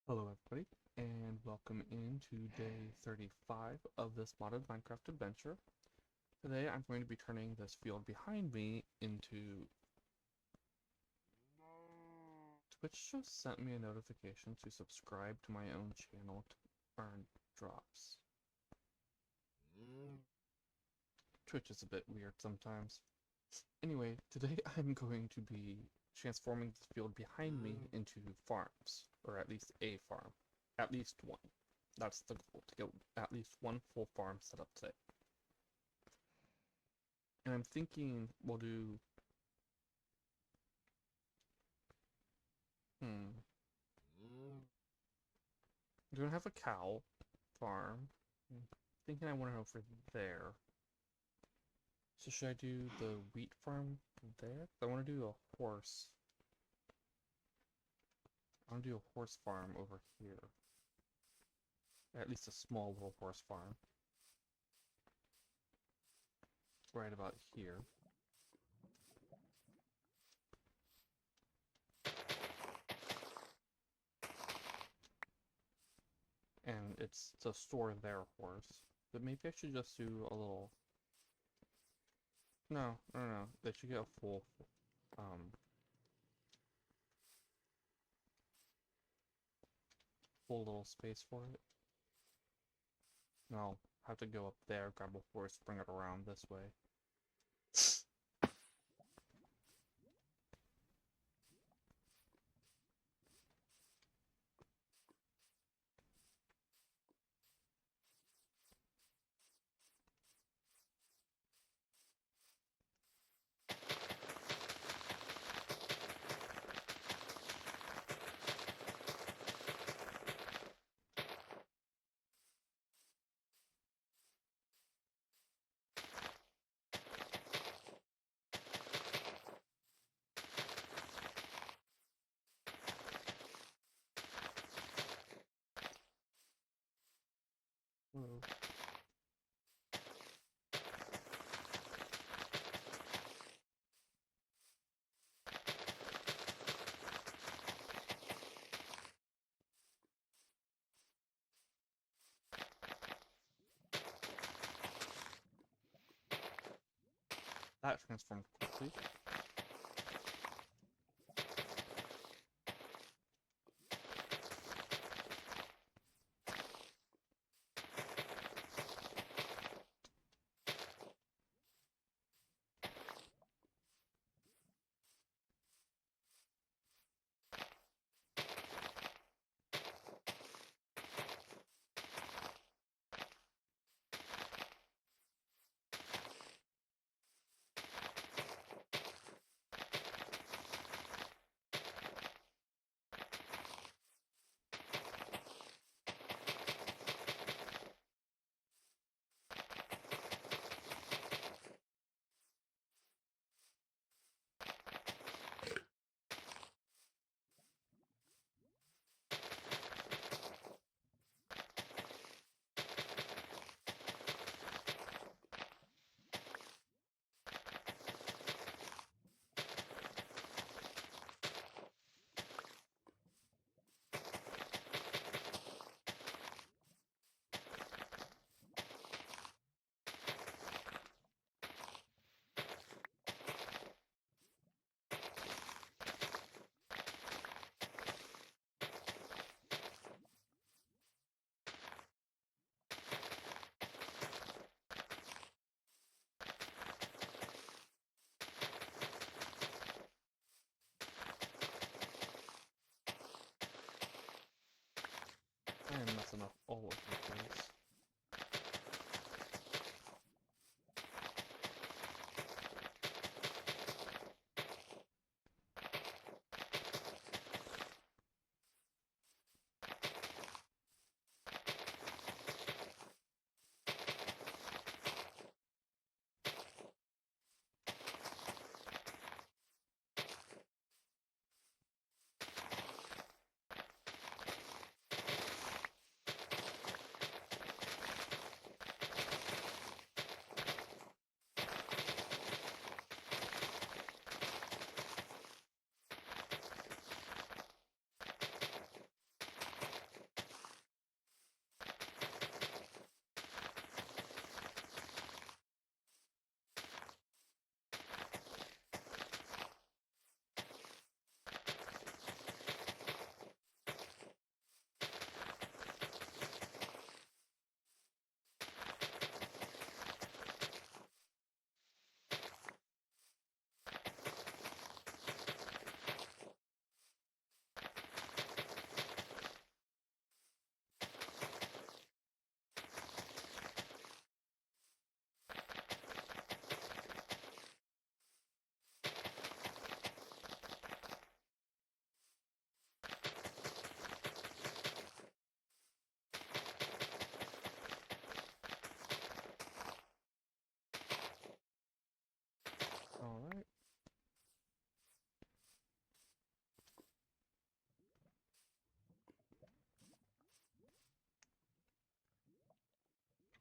Hello everybody, and welcome into day 35 of this modded Minecraft adventure. Today I'm going to be turning this field behind me into... Twitch just sent me a notification to subscribe to my own channel to earn drops. Twitch is a bit weird sometimes. Anyway, today I'm going to be transforming this field behind me into farms, or at least a farm. At least one. That's the goal, to get at least one full farm set up today. And I'm thinking we'll do... I'm gonna have a cow farm. I'm thinking I want it over there. So should I do the wheat farm there? I want to do a horse. I want to do a horse farm over here. At least a small little horse farm. Right about here. And it's to store their horse. But maybe I should just do a little... No. They should get a full little space for it. No, I'll have to go up there, grab a horse, bring it around this way. Whoa. That transformed quickly. I am messing up all over the place.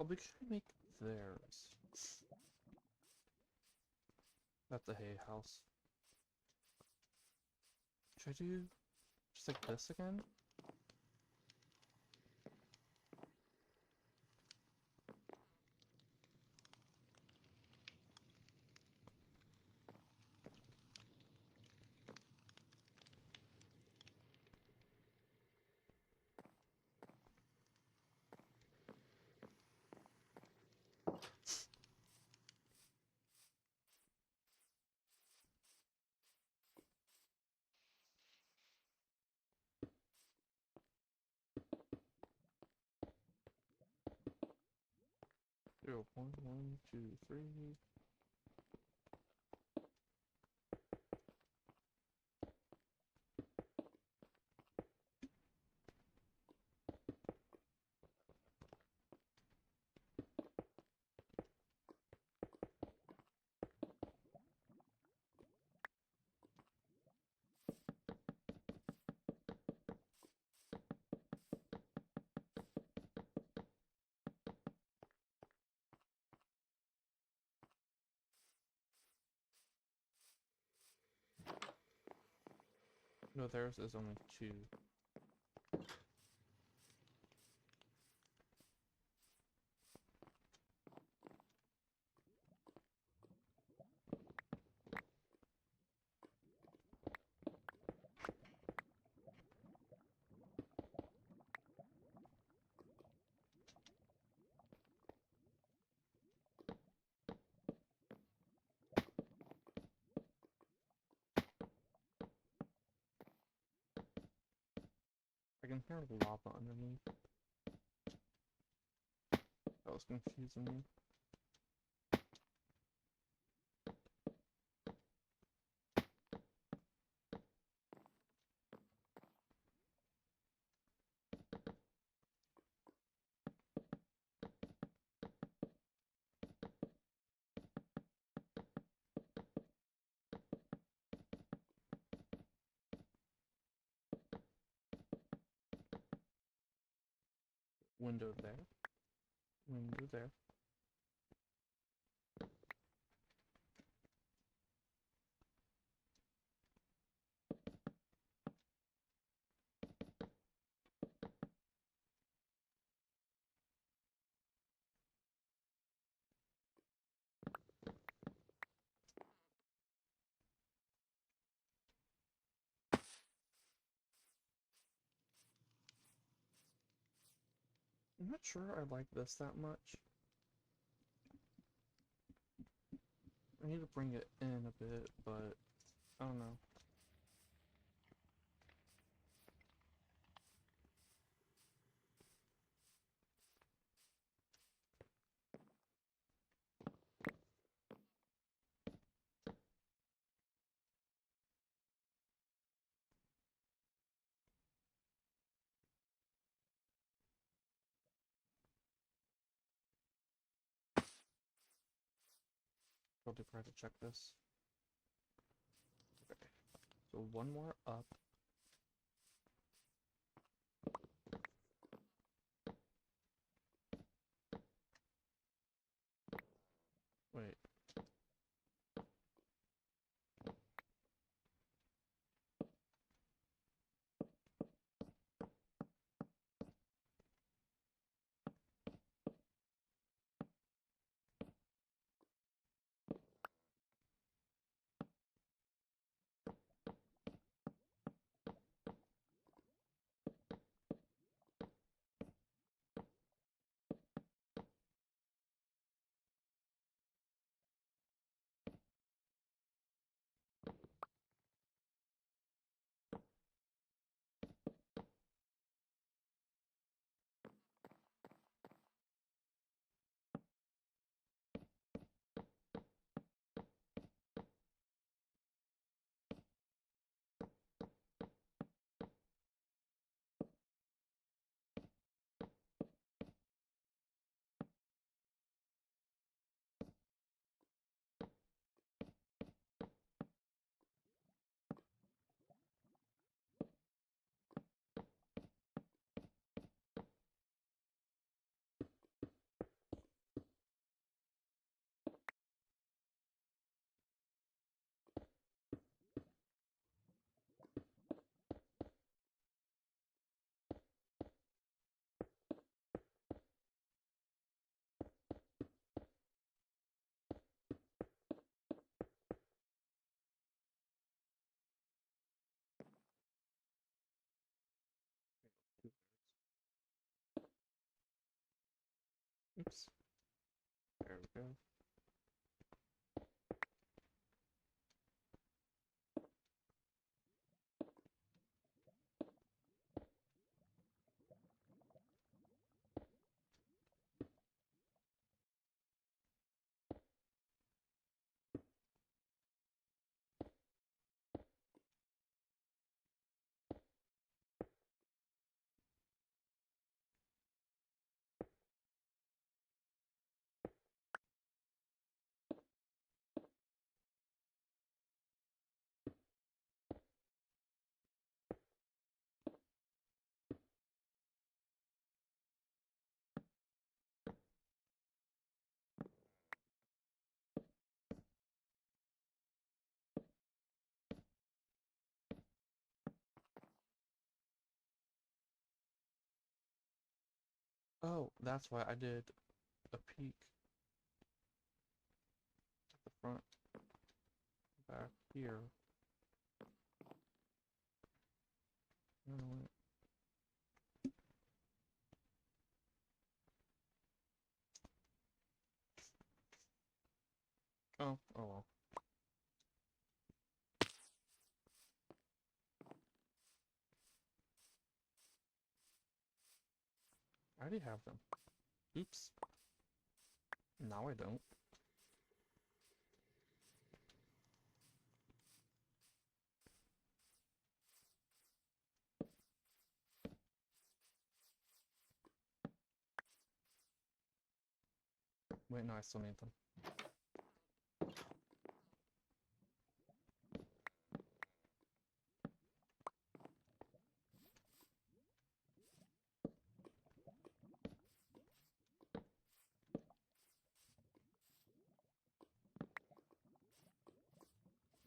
Oh, we should make theirs. That's a hay house. Should I do just like this again? Zero, one, two, three. No, theirs is only two. I can hear lava underneath. That was confusing me. Window there. Window there. I'm not sure I like this that much. I need to bring it in a bit, but I don't know. Totally forgot to check this. Okay. So one more up. Wait. Oops. There we go. Oh, that's why I did a peek at the front back here. No, oh, oh well. I already have them. Oops. Now I don't. Wait, no, I still need them.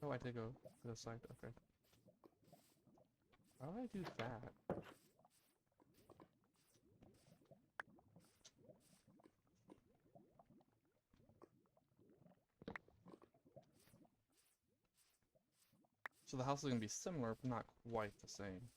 Oh, I did go to the side. Okay. How do I do that? So the house is gonna be similar, but not quite the same.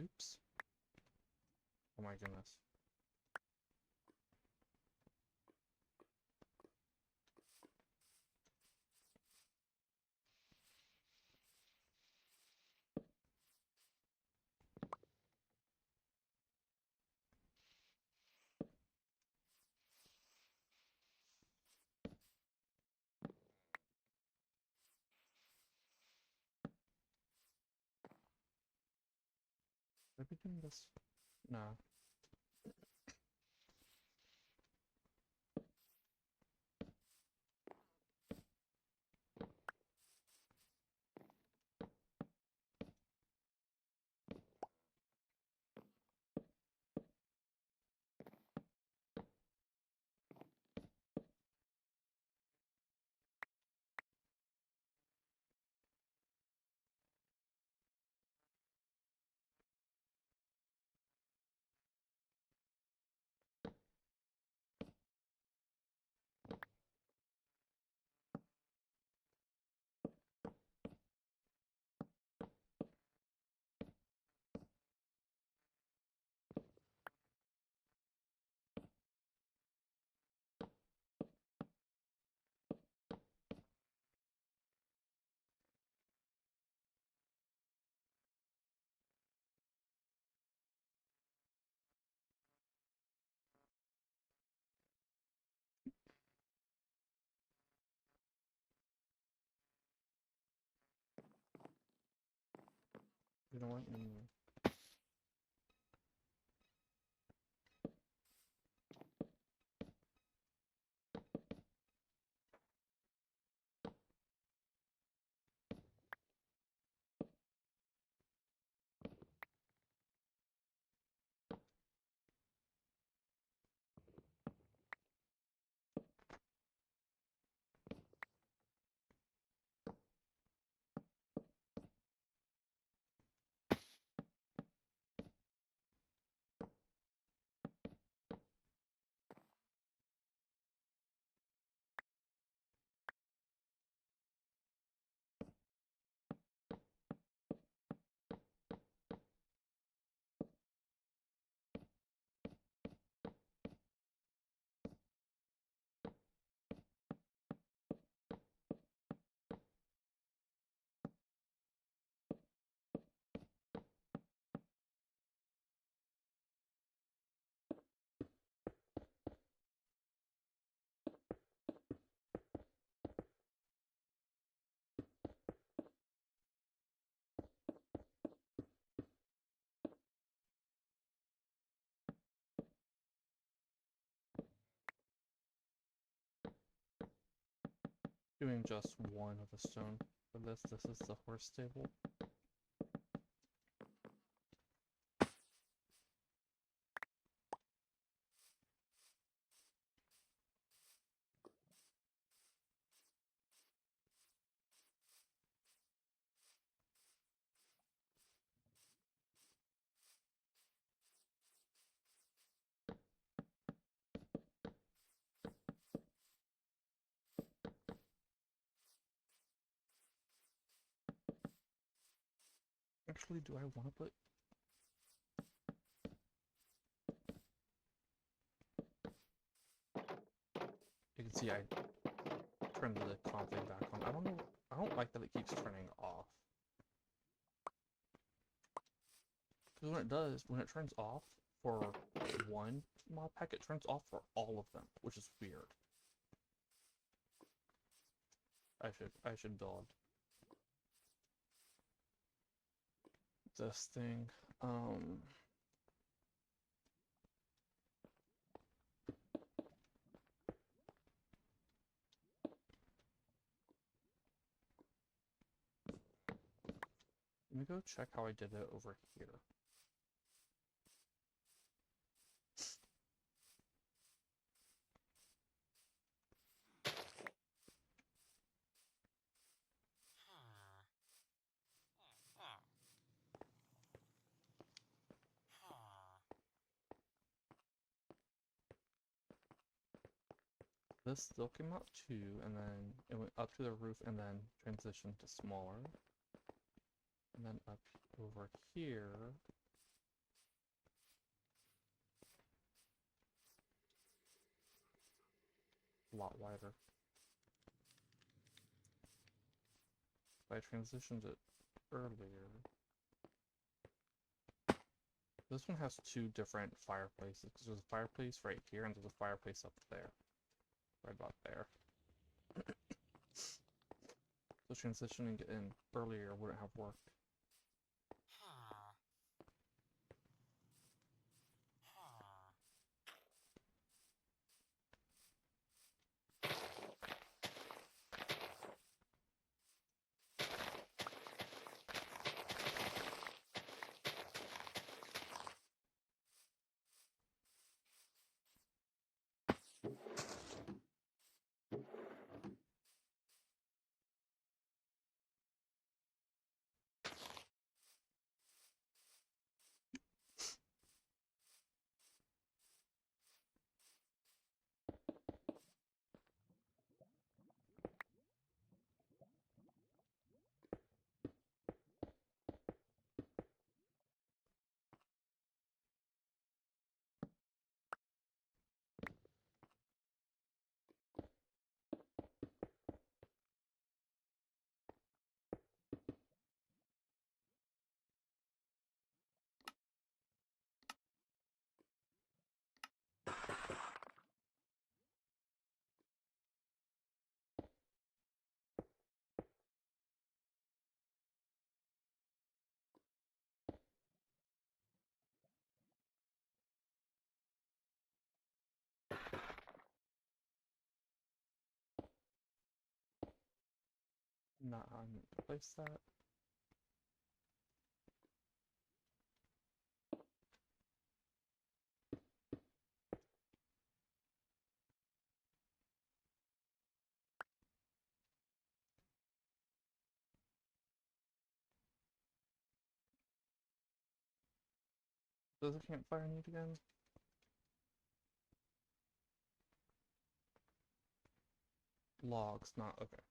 Oops. Oh my goodness. Should I be doing this? Nah. You know what? Doing just one of the stone for this. This is the horse stable. Actually, do I want to put... You can see I turned the config back on. I don't know. I don't like that it keeps turning off. Because when it turns off for one mod pack, it turns off for all of them, which is weird. I should build this thing. Let me go check how I did it over here. This still came out 2, and then it went up to the roof and then transitioned to smaller. And then up over here, a lot wider. I transitioned it earlier. This one has 2 different fireplaces, because there's a fireplace right here and there's a fireplace up there. Right about there. So transitioning it in earlier wouldn't have worked. Not how I meant to place that. Does a campfire need again? Logs, not okay.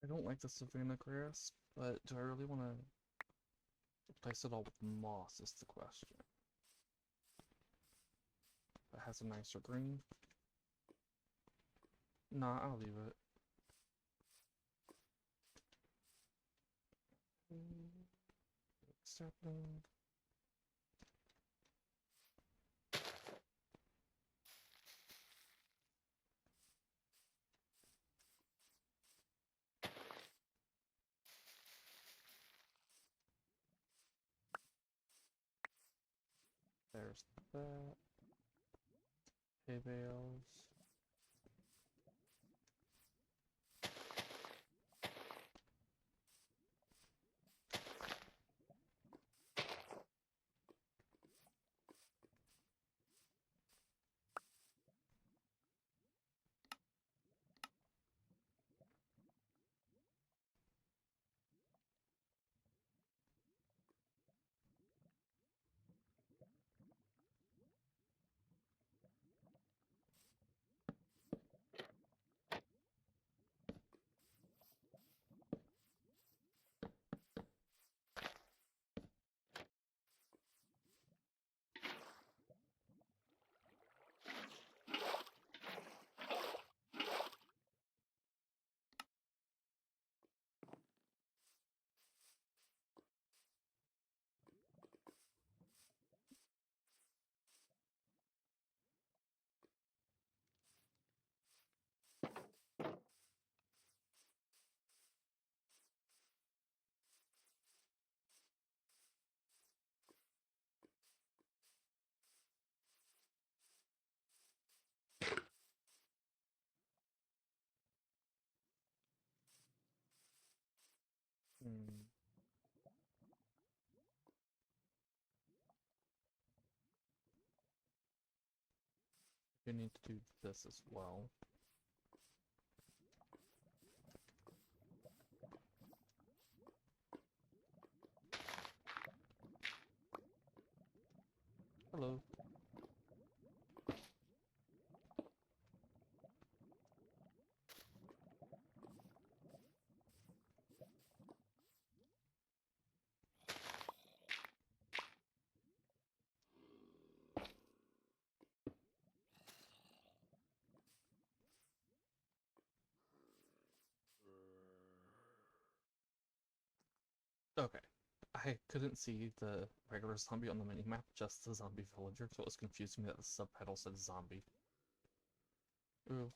don't like the savanna grass, but do I really want to replace it all with moss is the question. That has a nicer green. Nah, I'll leave it. Sapling. There's that. Hay bales. You need to do this as well. Hello. Okay. I couldn't see the regular zombie on the minimap, just the zombie villager, so it was confusing that the subtitle said zombie. Ooh.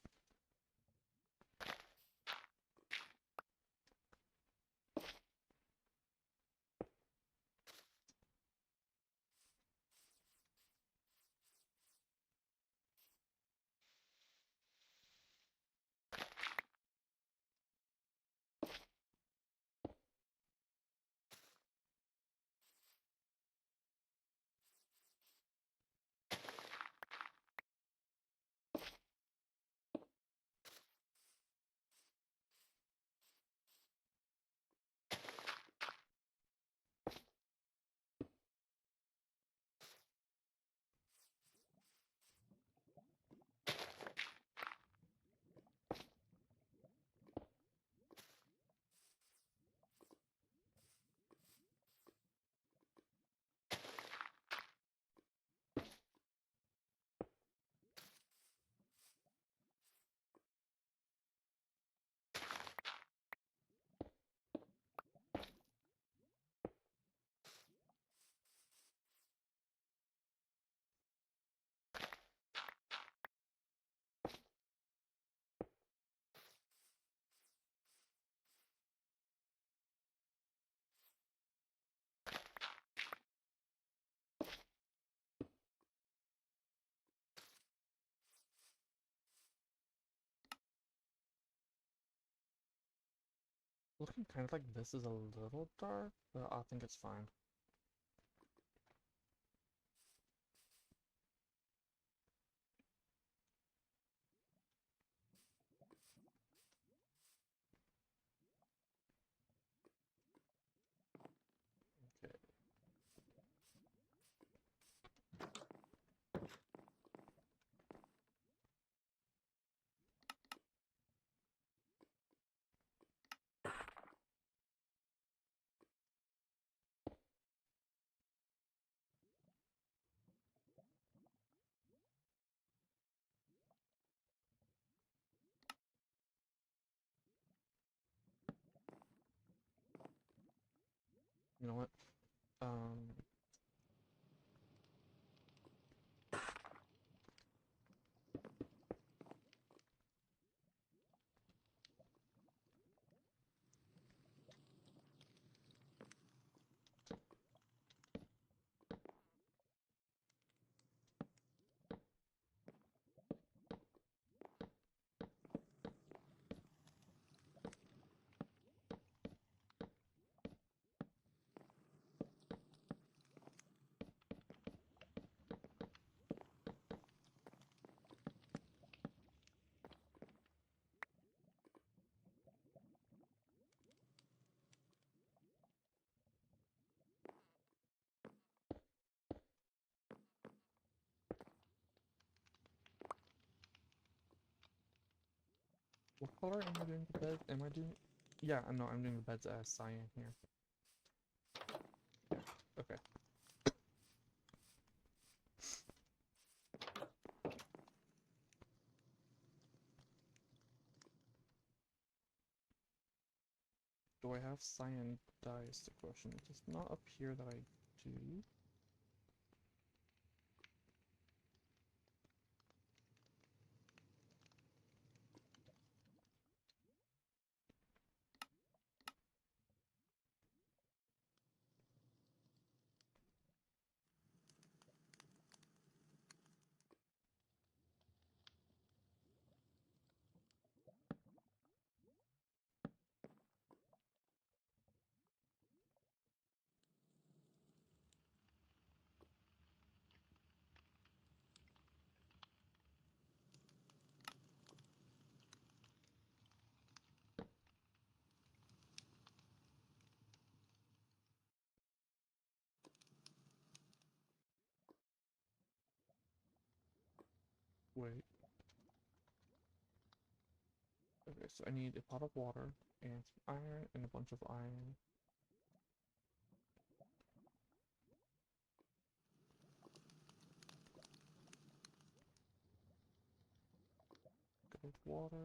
Looking kind of like this is a little dark, but I think it's fine. Okay. You know what? What color am I doing the bed? Am I doing? Yeah, I know I'm doing the beds as cyan here. Yeah. Okay. Do I have cyan dye is the question. It does not appear that I do. Wait. Okay, so I need a pot of water and some iron and a bunch of iron. Good water.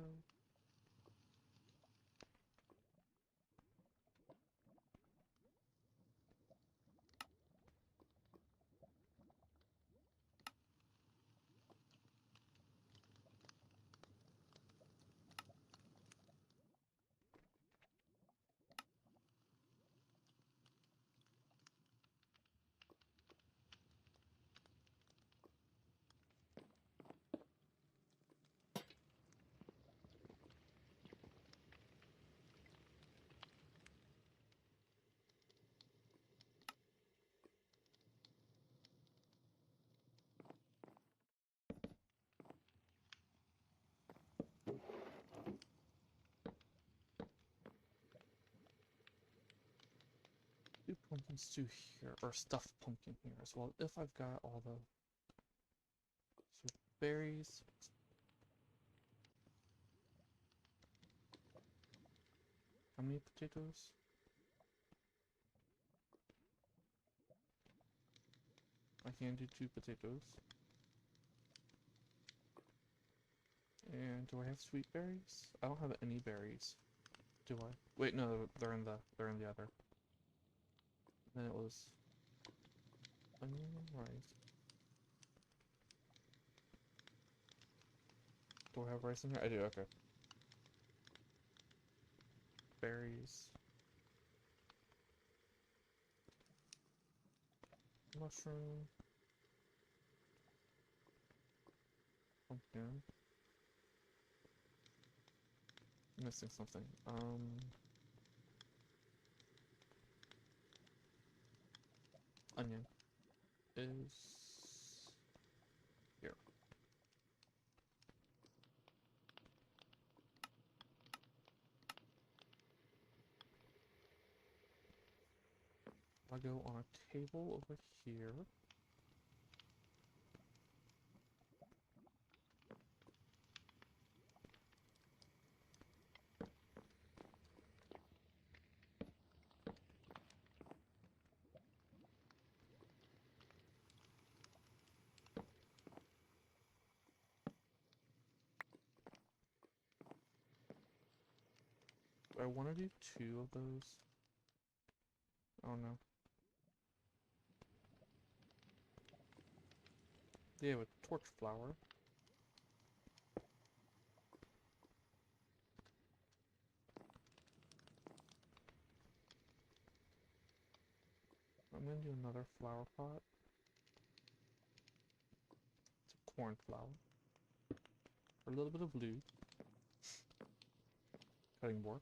Do pumpkin stew here, or stuffed pumpkin here as well. If I've got all the so berries. How many potatoes? I can do 2 potatoes. And do I have sweet berries? I don't have any berries. Do I? Wait, no, they're in the other. Then it was onion and rice. Do I have rice in here? I do, okay. Berries. Mushroom. Pumpkin. Missing something. Onion is here. I'll go on a table over here. Do I want to do 2 of those? Oh no. They have a torch flower. I'm gonna do another flower pot. It's a cornflower. For a little bit of blue. Cutting board.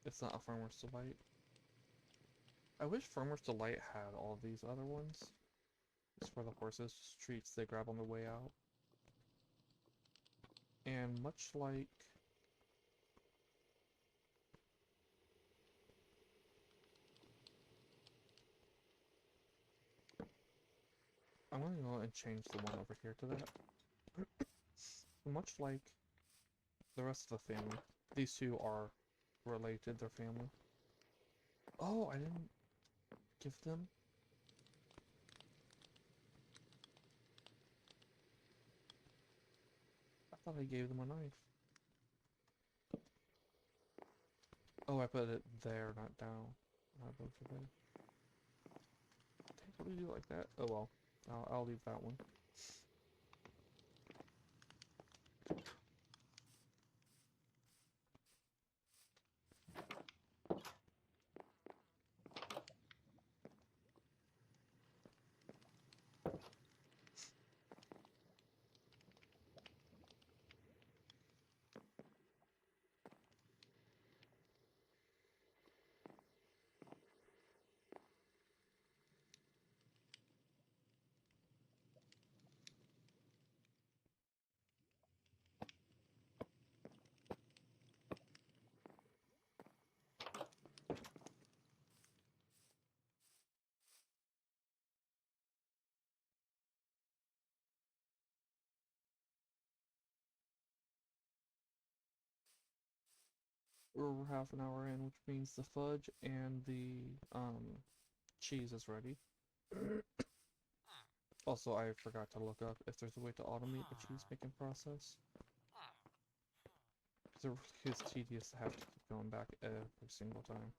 It's not a Farmer's Delight. I wish Farmer's Delight had all these other ones. It's for the horses, just treats they grab on the way out. And much like... I'm gonna go and change the one over here to that. Much like the rest of the family, these two are related, they're family. Oh, I didn't give them... I thought I gave them a knife. Oh, I put it there, not down. Not over there. Dang, what do you do like that? Oh well, I'll leave that one. We're half an hour in, which means the fudge and the cheese is ready. Also, I forgot to look up if there's a way to automate the cheese making process. Because it really is tedious to have to keep going back every single time.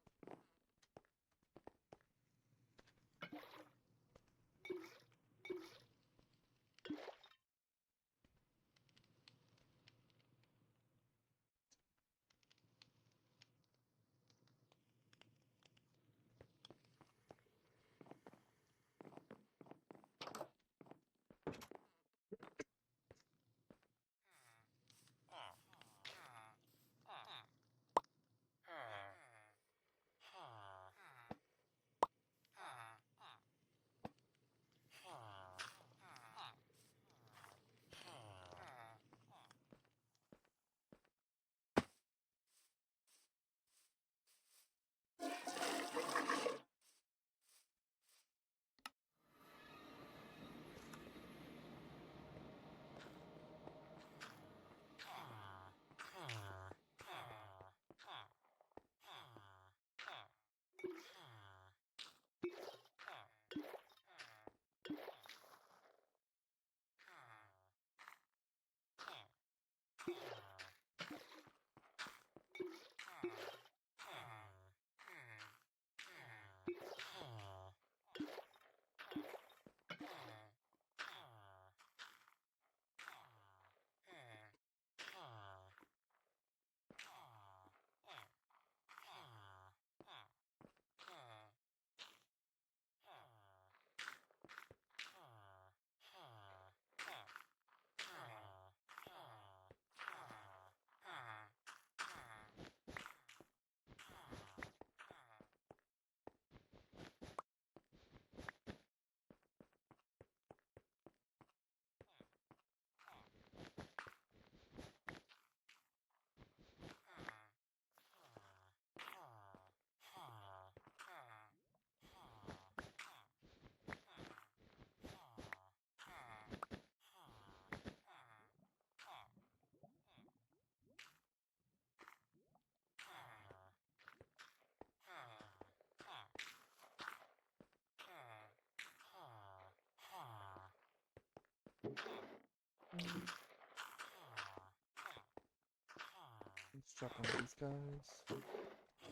Let's chop on these guys.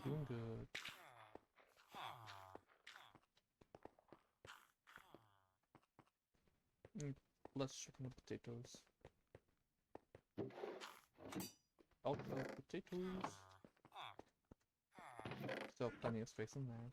Doing good. Let's check on the potatoes. I'll kill potatoes. Still plenty of space in there.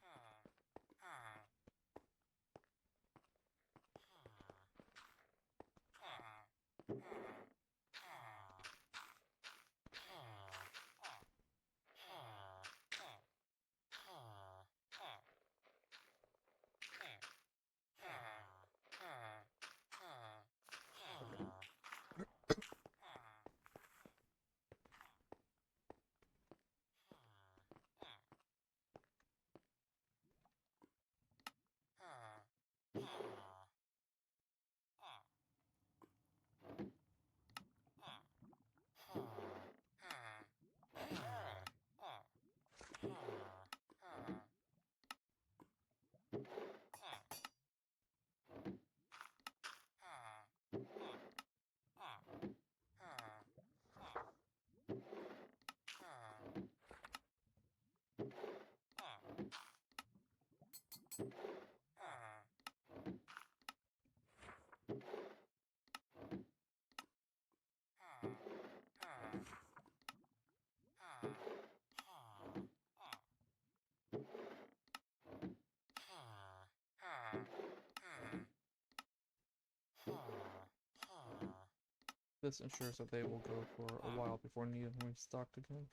This ensures that they will go for a while before needing to be stocked again.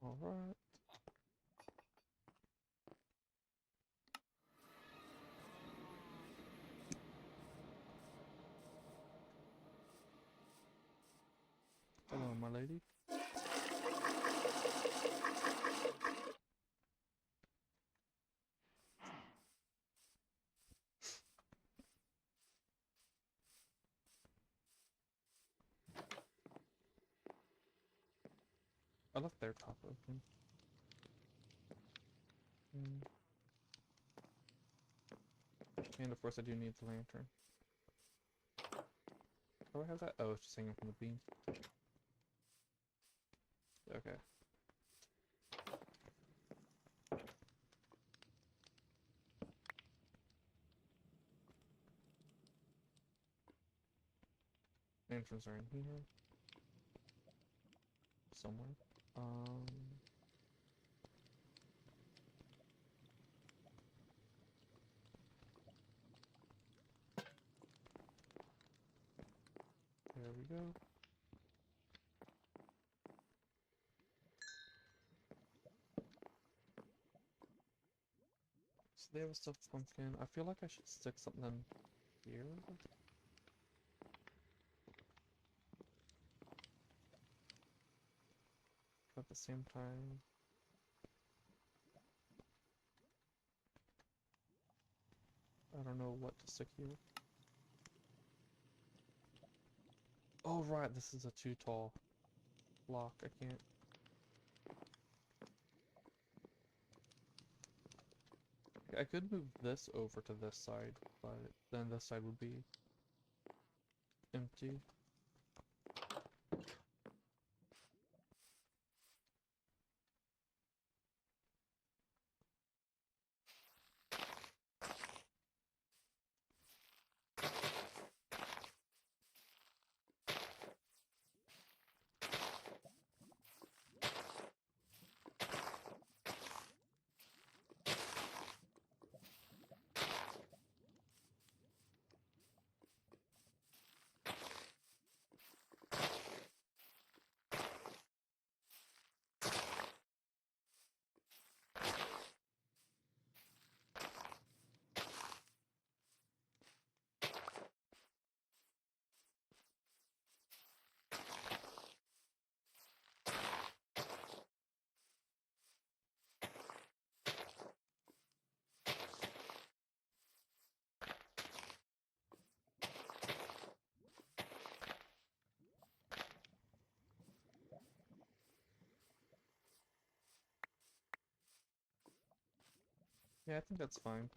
Alright. Hello, my lady. I left their top open. And of course I do need the lantern. How do I have that? Oh, it's just hanging from the beam. Okay. Lanterns are in here. Somewhere. There we go. So they have a stuffed pumpkin. I feel like I should stick something here. At the same time. I don't know what to stick here. Oh right, this is a too tall block. I can't. I could move this over to this side, but then this side would be empty. Yeah, I think that's fine.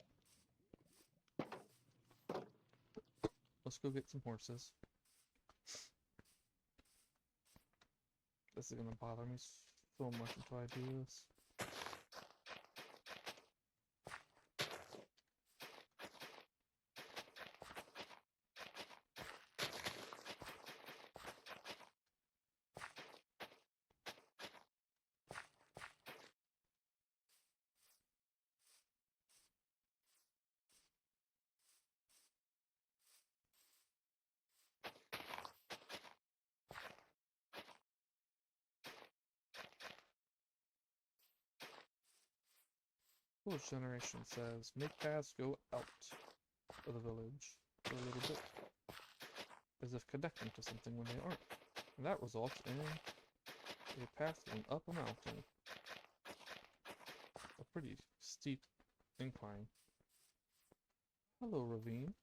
Let's go get some horses. This is gonna bother me so much until I do this. Village generation says, make paths go out of the village for a little bit, as if connecting to something when they aren't. And that results in a path going up a mountain. A pretty steep incline. Hello, ravine.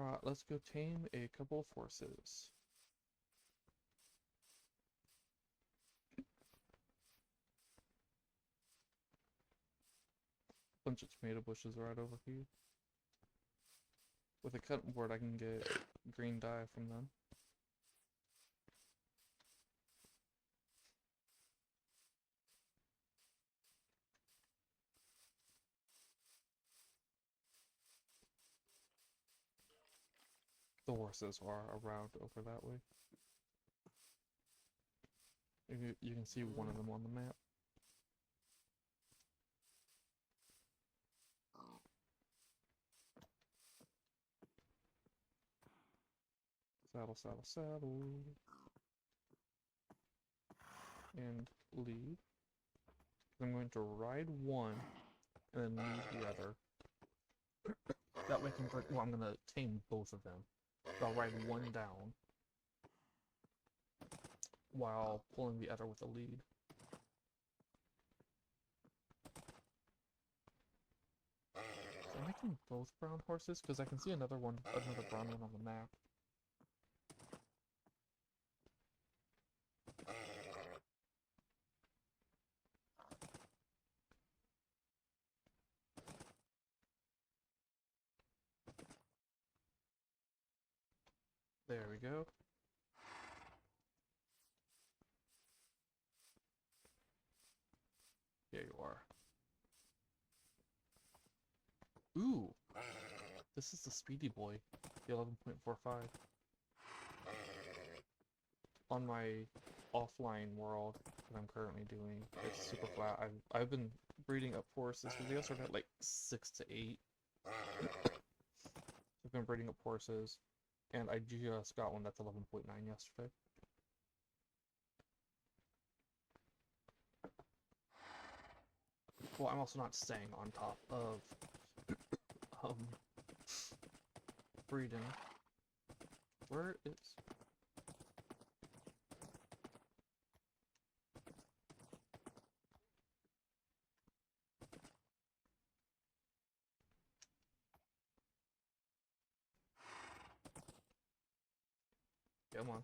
Alright, let's go tame a couple of horses. Bunch of tomato bushes right over here. With a cutting board, I can get green dye from them. The horses are around over that way. You can see one of them on the map. Saddle, saddle, saddle. And lead. I'm going to ride one and then lead the other. That way I can bring, well, I'm gonna tame both of them. But I'll ride one down while pulling the other with a lead. So I'm making both brown horses because I can see another brown one on the map. There we go. Here you are. Ooh! This is the Speedy Boy, the 11.45. On my offline world that I'm currently doing, it's super flat. I've been breeding up horses because they start at like 6 to 8. I've been breeding up horses, and I just got one that's 11.9 yesterday. Well, I'm also not staying on top of breeding. Where is... Come on.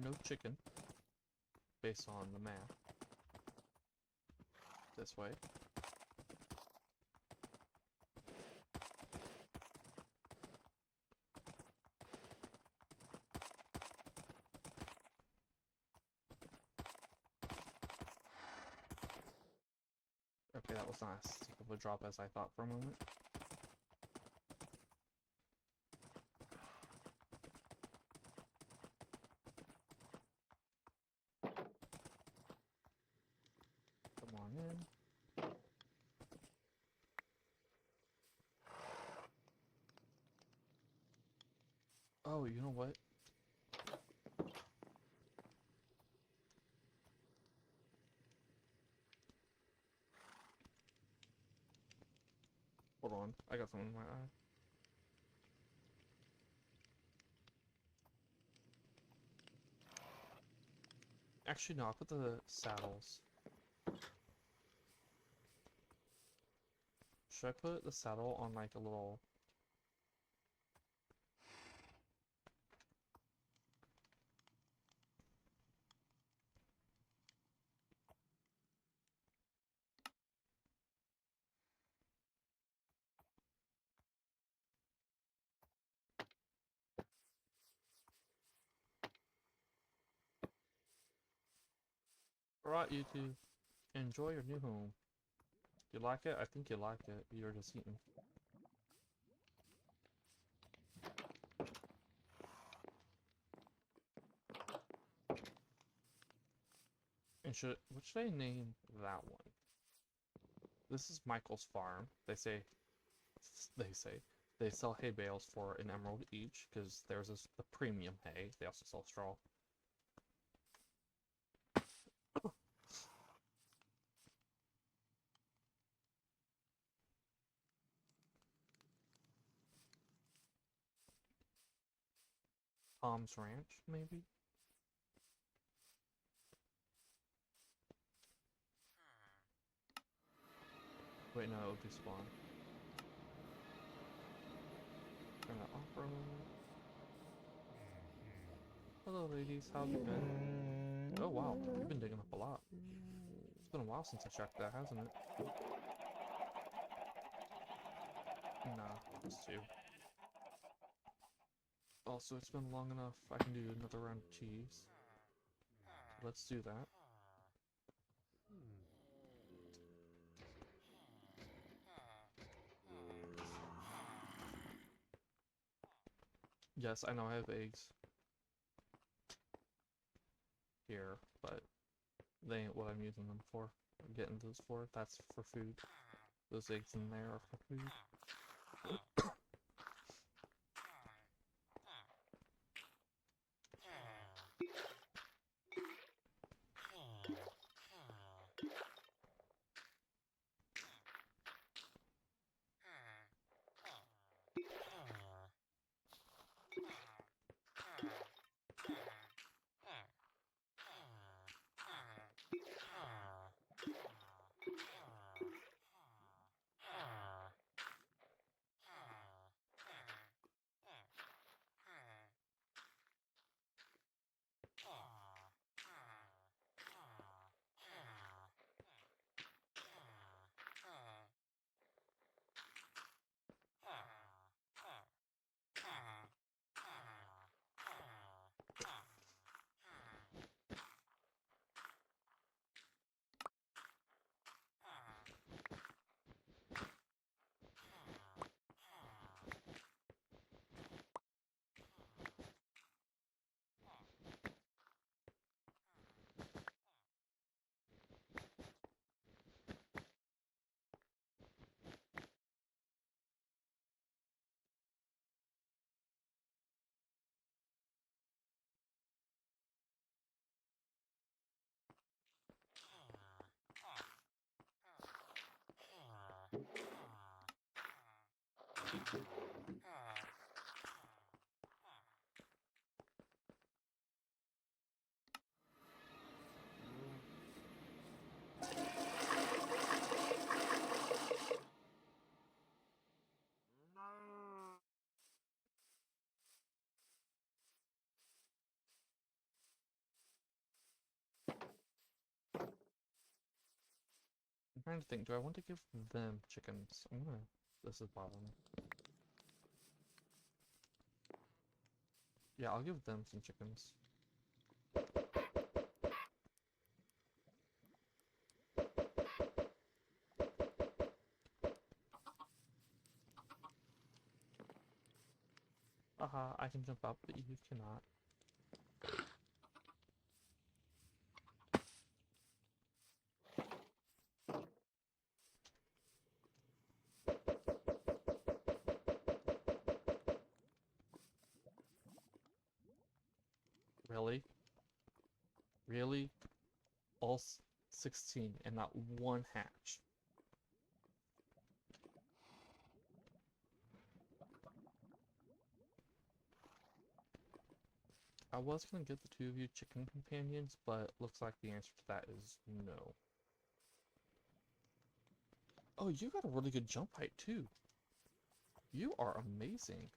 No chicken, based on the map. This way. Okay, that was not as steep of a drop as I thought for a moment. Come on in. Oh, you know what? Hold on, I got something in my eye. Actually, no, I'll put the saddles. Should I put the saddle on like a little... Alright, YouTube. Enjoy your new home. You like it? I think you like it. You're just eating. And what should I name that one? This is Michael's farm. They say they sell hay bales for an emerald each because there's the premium hay. They also sell straw. Tom's Ranch, maybe? Wait, no, it would be Spawn. Turn that off-road. Hello, ladies. How have you been? Oh, wow. You've been digging up a lot. It's been a while since I checked that, hasn't it? Nah, just two. Also, it's been long enough. I can do another round of cheese. Let's do that. Yes, I know I have eggs here, but they ain't what I'm using them for. I'm getting those for. That's for food. Those eggs in there are for food. I'm trying to think, do I want to give them chickens? This is bothering me. Yeah, I'll give them some chickens. Haha, I can jump up, but you cannot. Really? Really? All 16 and not one hatch. I was gonna get the two of you chicken companions, but looks like the answer to that is no. Oh, you got a really good jump height too. You are amazing.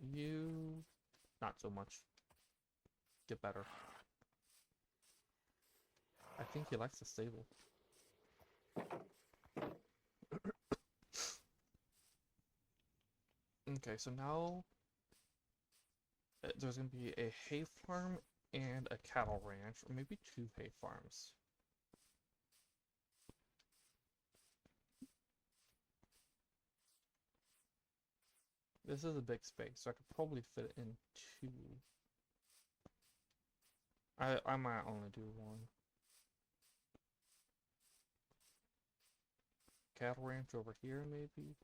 You... not so much. Get better. I think he likes the stable. Okay, so now there's going to be a hay farm and a cattle ranch, or maybe two hay farms. This is a big space, so I could probably fit it in two. I might only do one. Cattle ranch over here, maybe?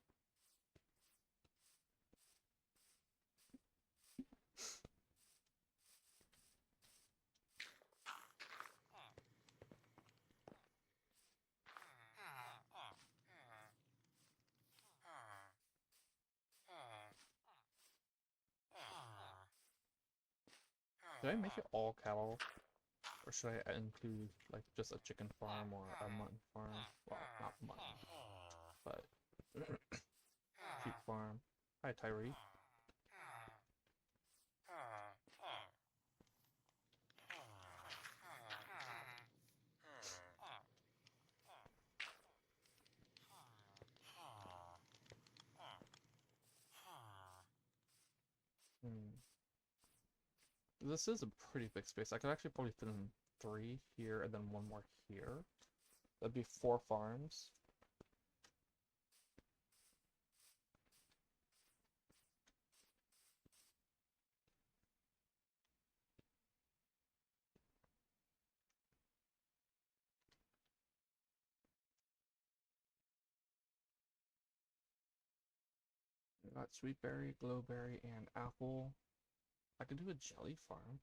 Did I make it all cattle? Or should I include, like, just a chicken farm or a mutton farm? Well, not mutton, but sheep farm. Hi, Tyree. Hmm. This is a pretty big space. I could actually probably fit in 3 here and then one more here. That'd be 4 farms. We got sweetberry, glowberry, and apple. I could do a jelly farm.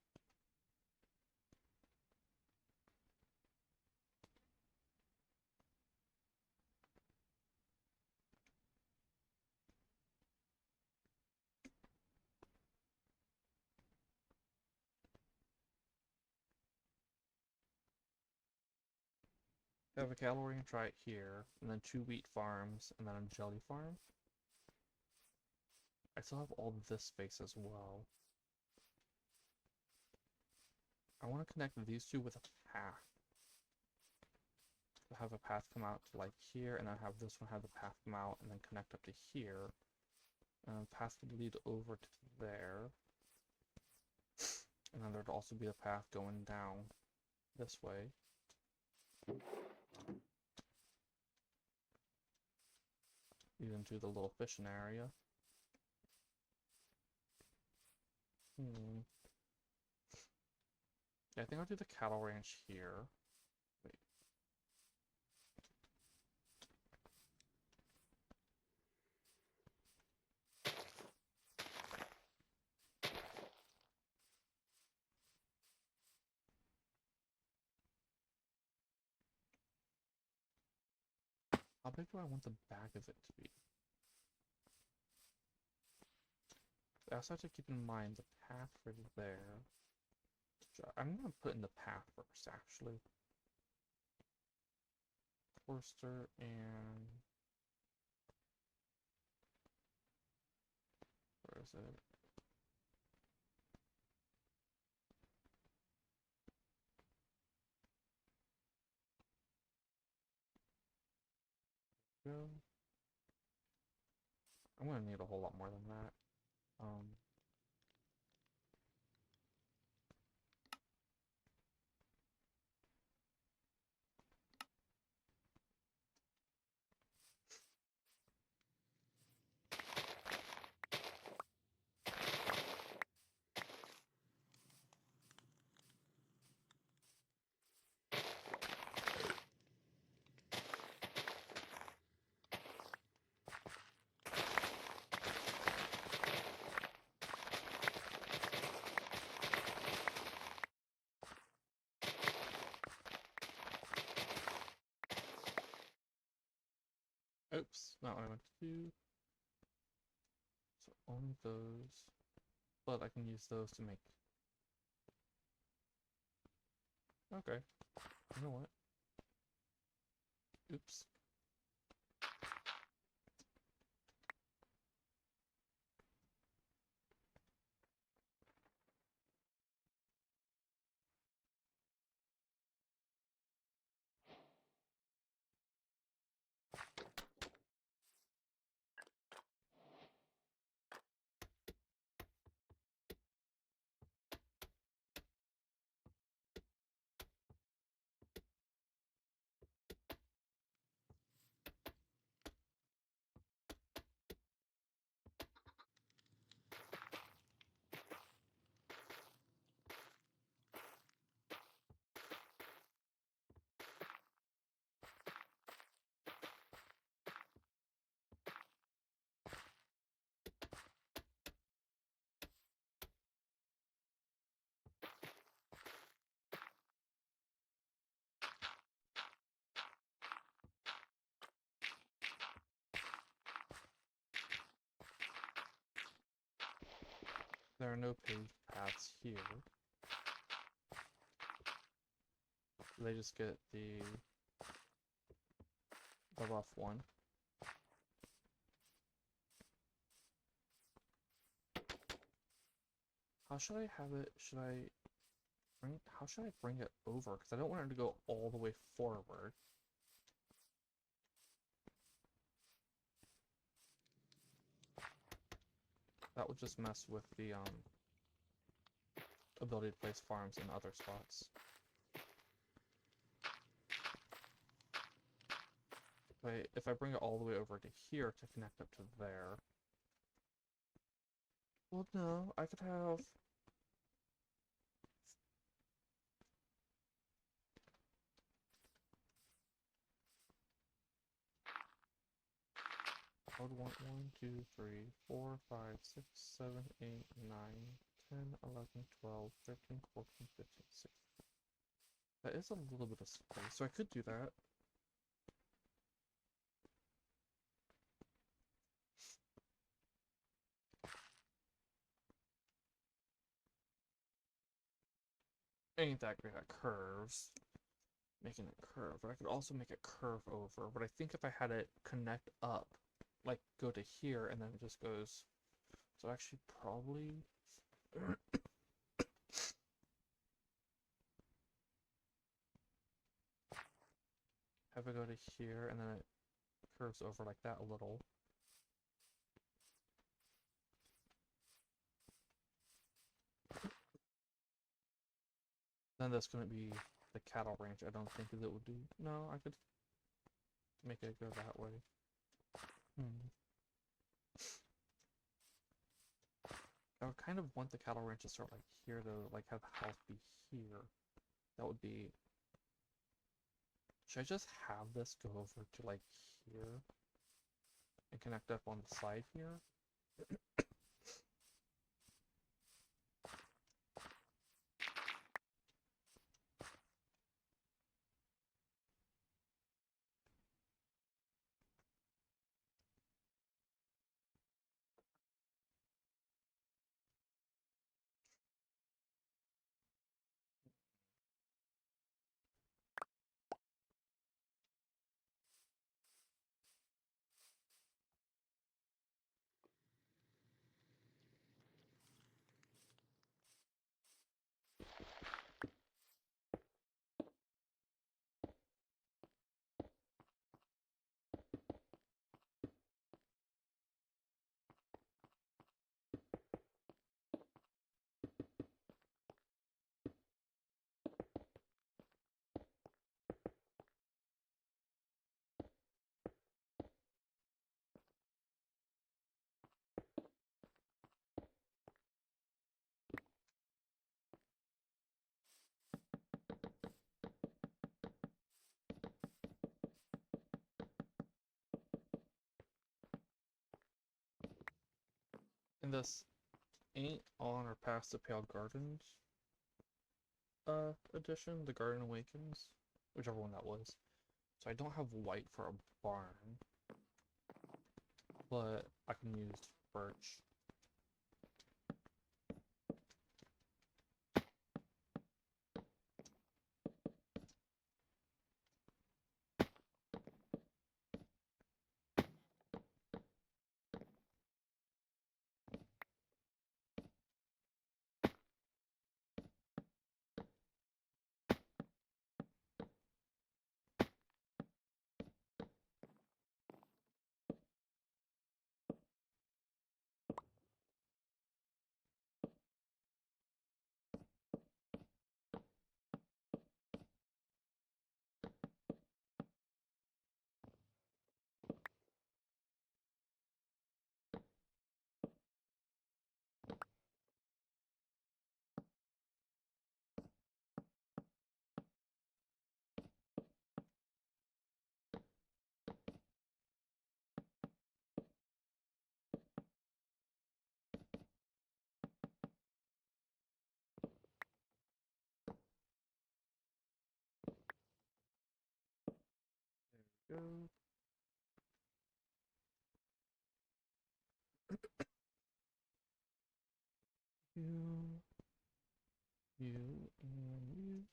Have a cattle ranch right here, and then 2 wheat farms, and then a jelly farm. I still have all this space as well. I want to connect these two with a path. Have a path come out to like here, and then have this one have the path come out, and then connect up to here. And the path would lead over to there. And then there'd also be a path going down this way. Even to the little fishing area. Yeah, I think I'll do the cattle ranch here. Wait. How big do I want the back of it to be? I also have to keep in mind the path for there. I'm gonna put in the path first, actually. Forster and... where is it? Go. I'm gonna need a whole lot more than that. Oops, not what I meant to do. So only those. but I can use those to make... Okay, you know what? Oops. There are no paved paths here. They just get the rough one. How should I have it? How should I bring it over? Because I don't want it to go all the way forward. That would just mess with the ability to place farms in other spots. If I bring it all the way over to here to connect up to there... Well, no, I could have... I would want 1, 2, 3, 4, 5, 6, 7, 8, 9, 10, 11, 12, 13, 14, 15, 16. That is a little bit of space, so I could do that. Ain't that great at curves. Making it curve, but I could also make it curve over. But I think if I had it connect up, like go to here and then it just goes... So actually probably... have it go to here and then it curves over like that a little. Then that's going to be the cattle ranch. I don't think that it would do... No, I could make it go that way. I would kind of want the cattle ranch to start like here to like have the house be here. That would be... Should I just have this go over to like here and connect up on the side here? And this ain't on or past the Pale Gardens edition, the Garden Awakens, whichever one that was. So I don't have white for a barn, but I can use birch. go. You, and you.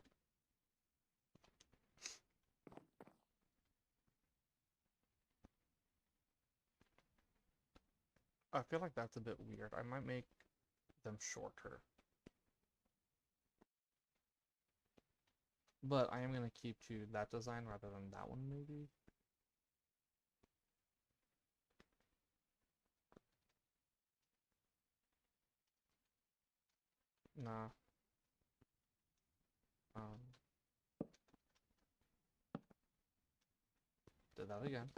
I feel like that's a bit weird. I might make them shorter. But I am going to keep to that design rather than that one, maybe. Nah. Did that again.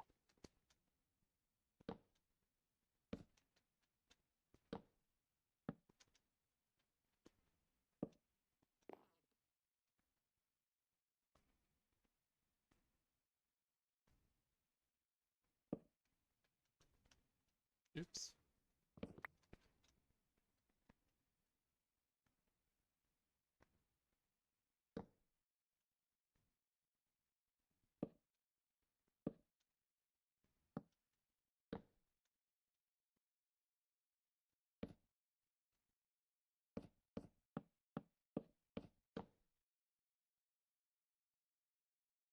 Oops.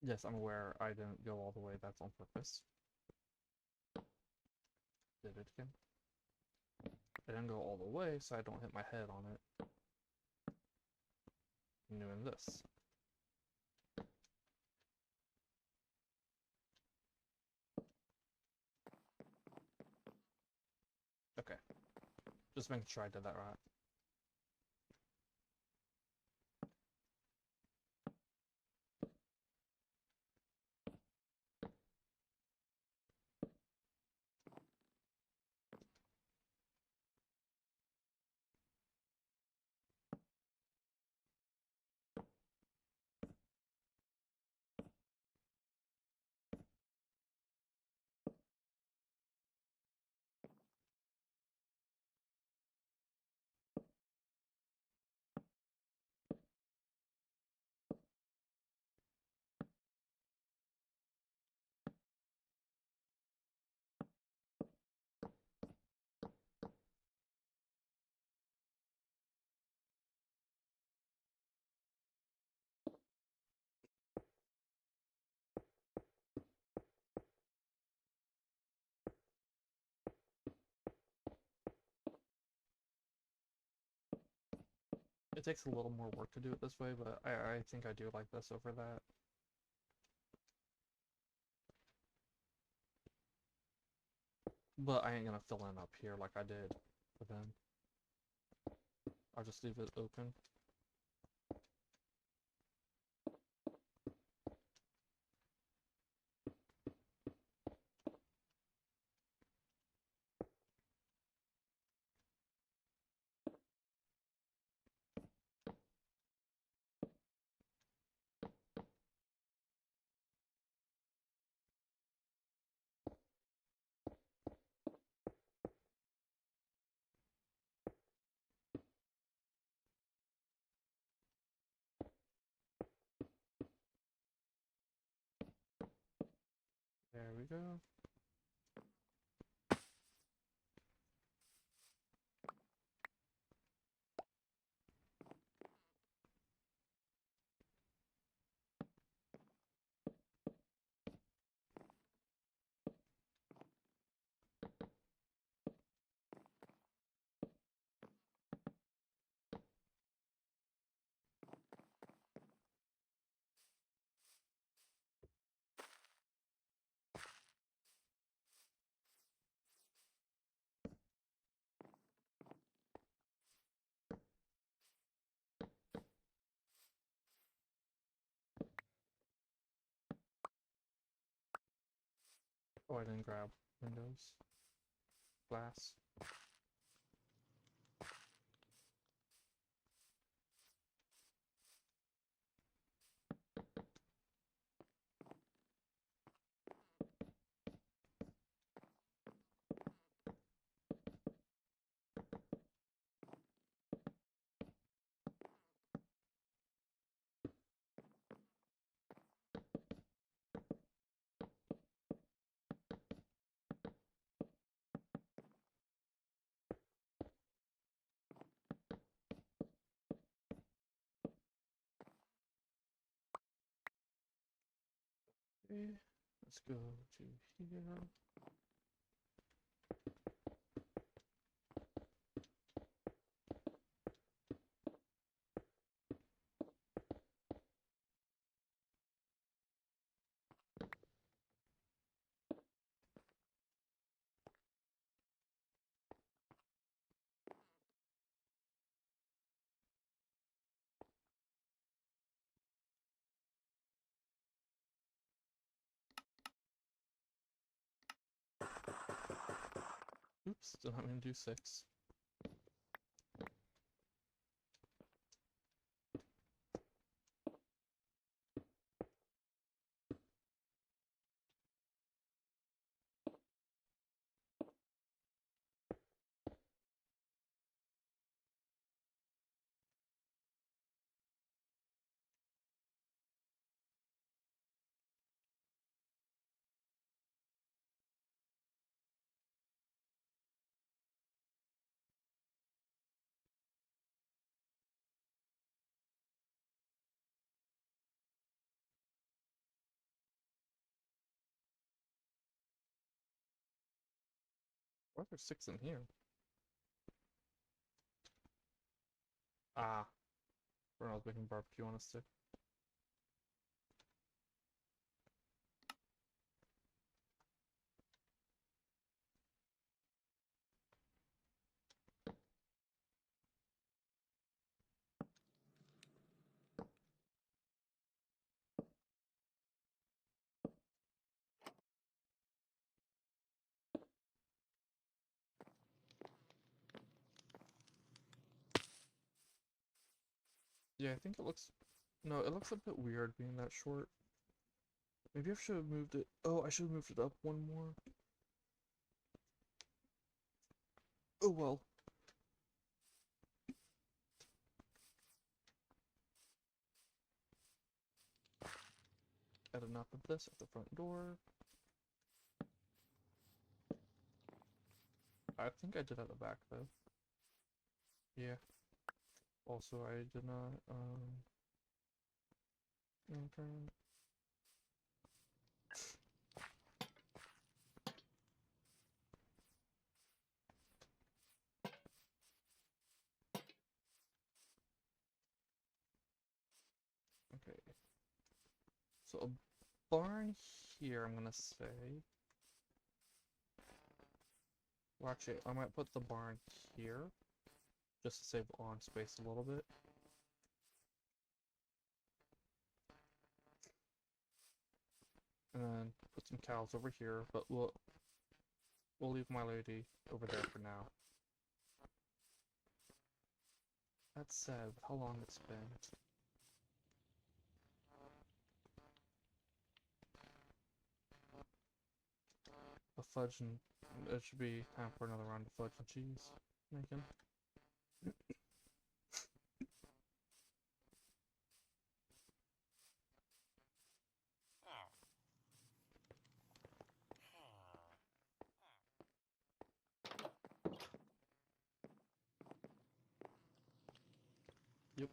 Yes, I'm aware I didn't go all the way. That's on purpose. Did it again. I didn't go all the way, so I don't hit my head on it. I'm doing this. Okay. Just making sure I did that right. It takes a little more work to do it this way, but I think I do like this over that. But I ain't gonna fill in up here like I did for them. I'll just leave it open. There we go. Oh, I didn't grab windows. Glass. Okay, let's go to here. Oops, did not mean to do 6. Why are there 6 in here? Ah, when I was making barbecue on a stick. Yeah, I think it looks... No, it looks a bit weird being that short. Maybe I should have moved it... Oh, I should have moved it up one more. Oh well. Add enough of this at the front door. I think I did at the back though. Yeah. Also, I did not, turn. Okay. So a barn here, I'm gonna say. Well, actually, I might put the barn here, just to save on space a little bit. And then put some cows over here, but we'll leave my lady over there for now. That said, with how long it's been. The fudge and it should be time for another round of fudge and cheese making. Yep.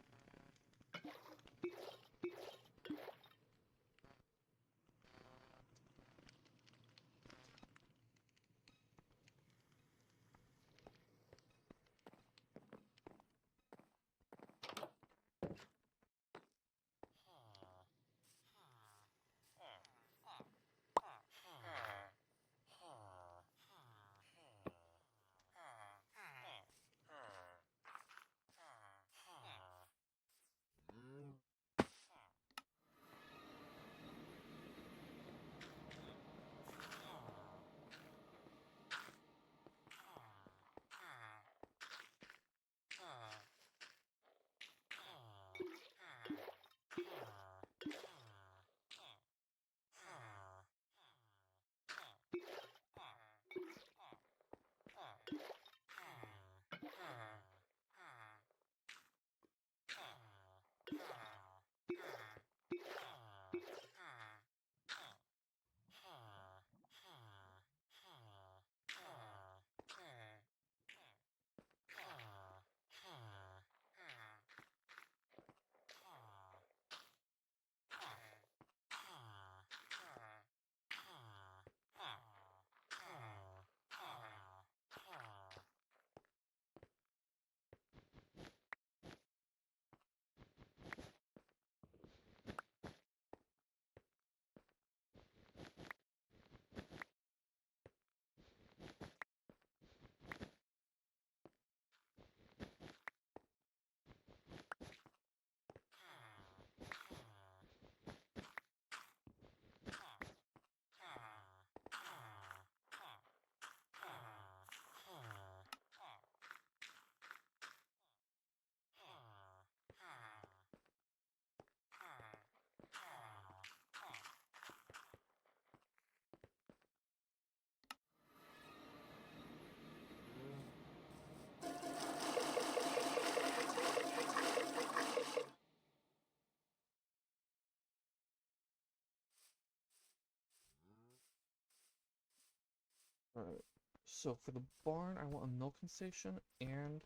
Alright, so for the barn, I want a milking station, and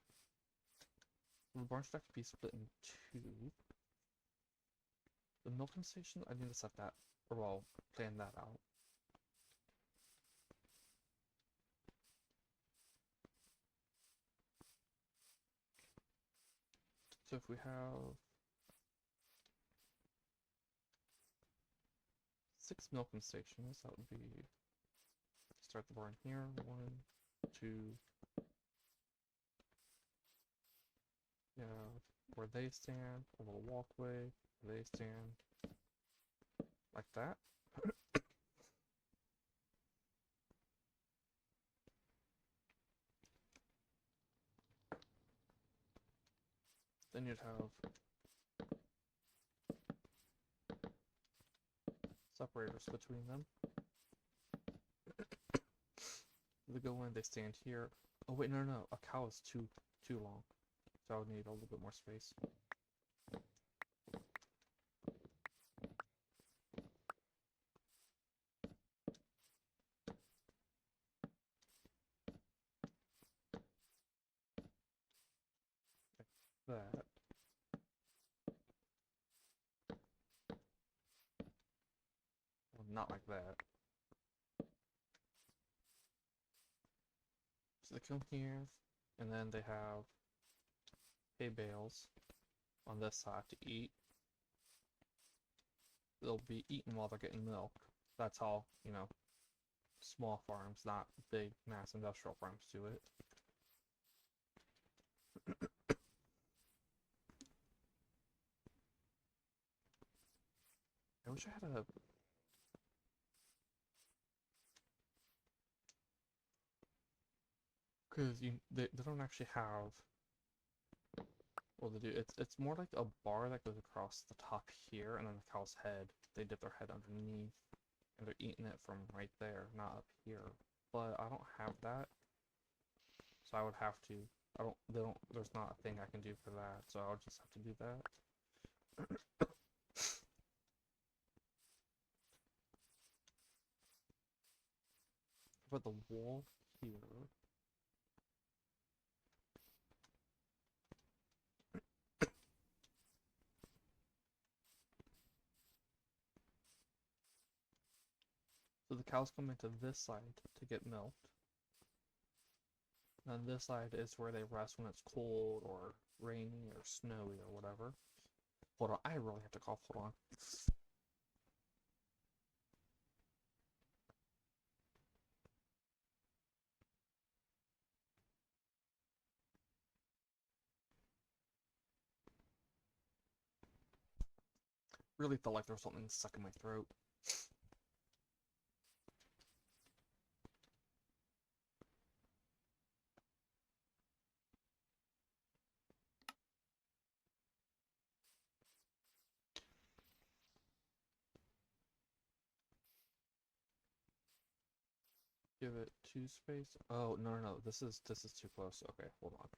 the barn should actually be split in two. The milking station, I need to set that, or well, plan that out. So if we have 6 milking stations, that would be, start the barn here, 1, 2, yeah, where they stand, a little walkway, where they stand, like that. Then you'd have separators between them. They go in, they stand here. Oh wait, no, a cow is too long, so I would need a little bit more space. Like that. Well, not like that. So they come here, and then they have hay bales on this side to eat. They'll be eaten while they're getting milk. That's how, you know, small farms, not big, mass industrial farms do it. I wish I had a... Because they don't actually have... Well, they do. It's more like a bar that goes across the top here, and then the cow's head. They dip their head underneath, and they're eating it from right there, not up here. But I don't have that, so I would have to. There's not a thing I can do for that, so I'll just have to do that. But the wall here. So the cows come into this side to get milked. And this side is where they rest when it's cold or rainy or snowy or whatever. Hold on, I really have to cough. Hold on. Really felt like there was something stuck in my throat. Give it 2 space. Oh, no. This is too close. Okay, hold on.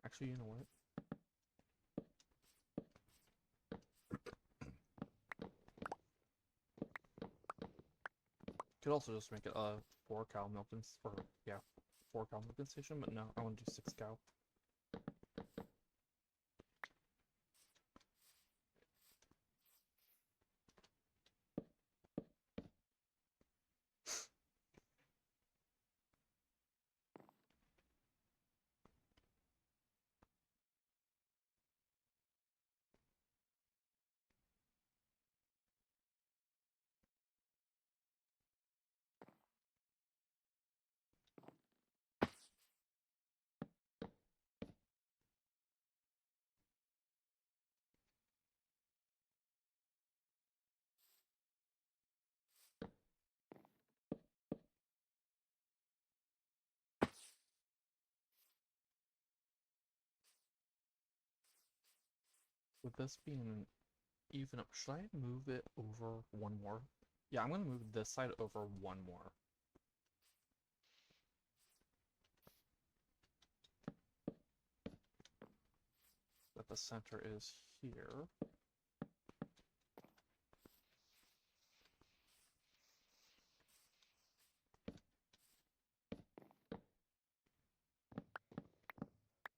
Actually, you know what? Could also just make it a 4 cow milking, or yeah, 4 cow milking station, but no, I want to do 6 cow. With this being even up, should I move it over 1 more? Yeah, I'm gonna move this side over 1 more. the center is here.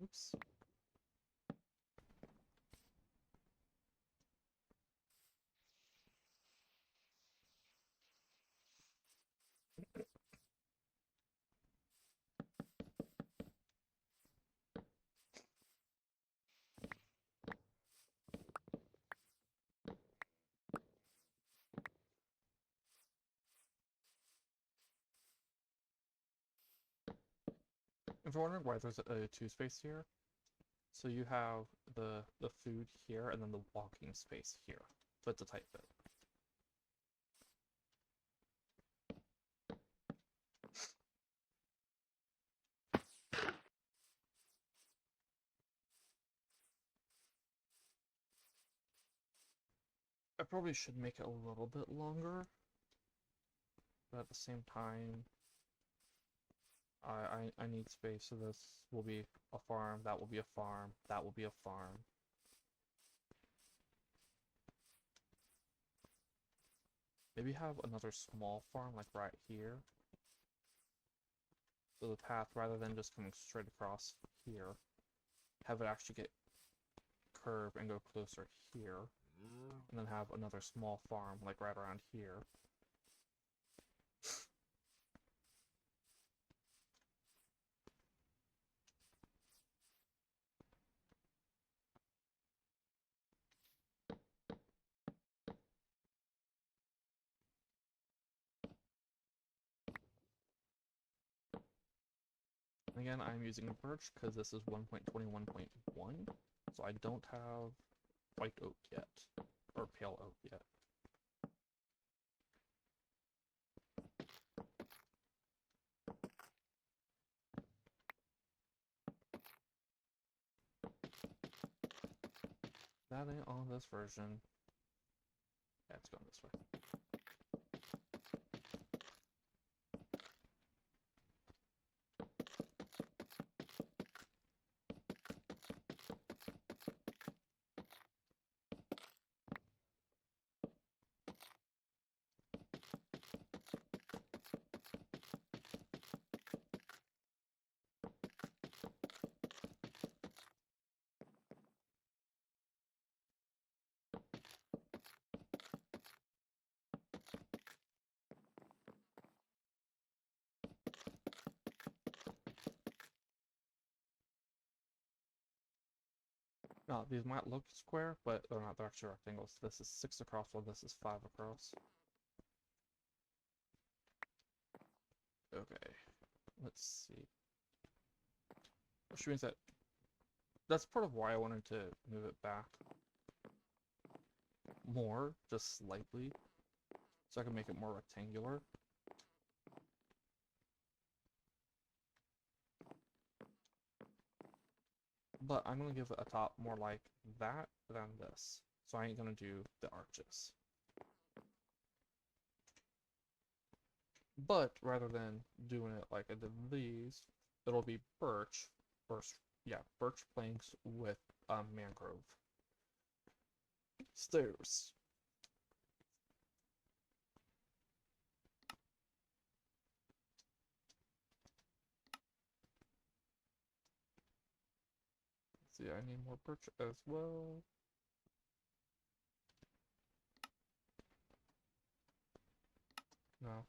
Oops. If you're wondering why there's a two space here, so you have the food here and then the walking space here. So it's a tight fit. I probably should make it a little bit longer, but at the same time, I need space, so this will be a farm, that will be a farm, that will be a farm. Maybe have another small farm, like right here. So the path, rather than just coming straight across here, have it actually get curved and go closer here. And then have another small farm, like right around here. Again, I'm using birch because this is 1.21.1, so I don't have white oak yet, or pale oak yet. That ain't on this version. Yeah, it's going this way. No, these might look square, but they're not. They're actually rectangles. This is 6 across, while this is 5 across. Okay, let's see. Which means that that's part of why I wanted to move it back more, just slightly, so I can make it more rectangular. But I'm gonna give it a top more like that than this. So I ain't gonna do the arches. But rather than doing it like I did these, it'll be birch, or yeah, birch planks with mangrove stairs. See, I need more birch as well. No.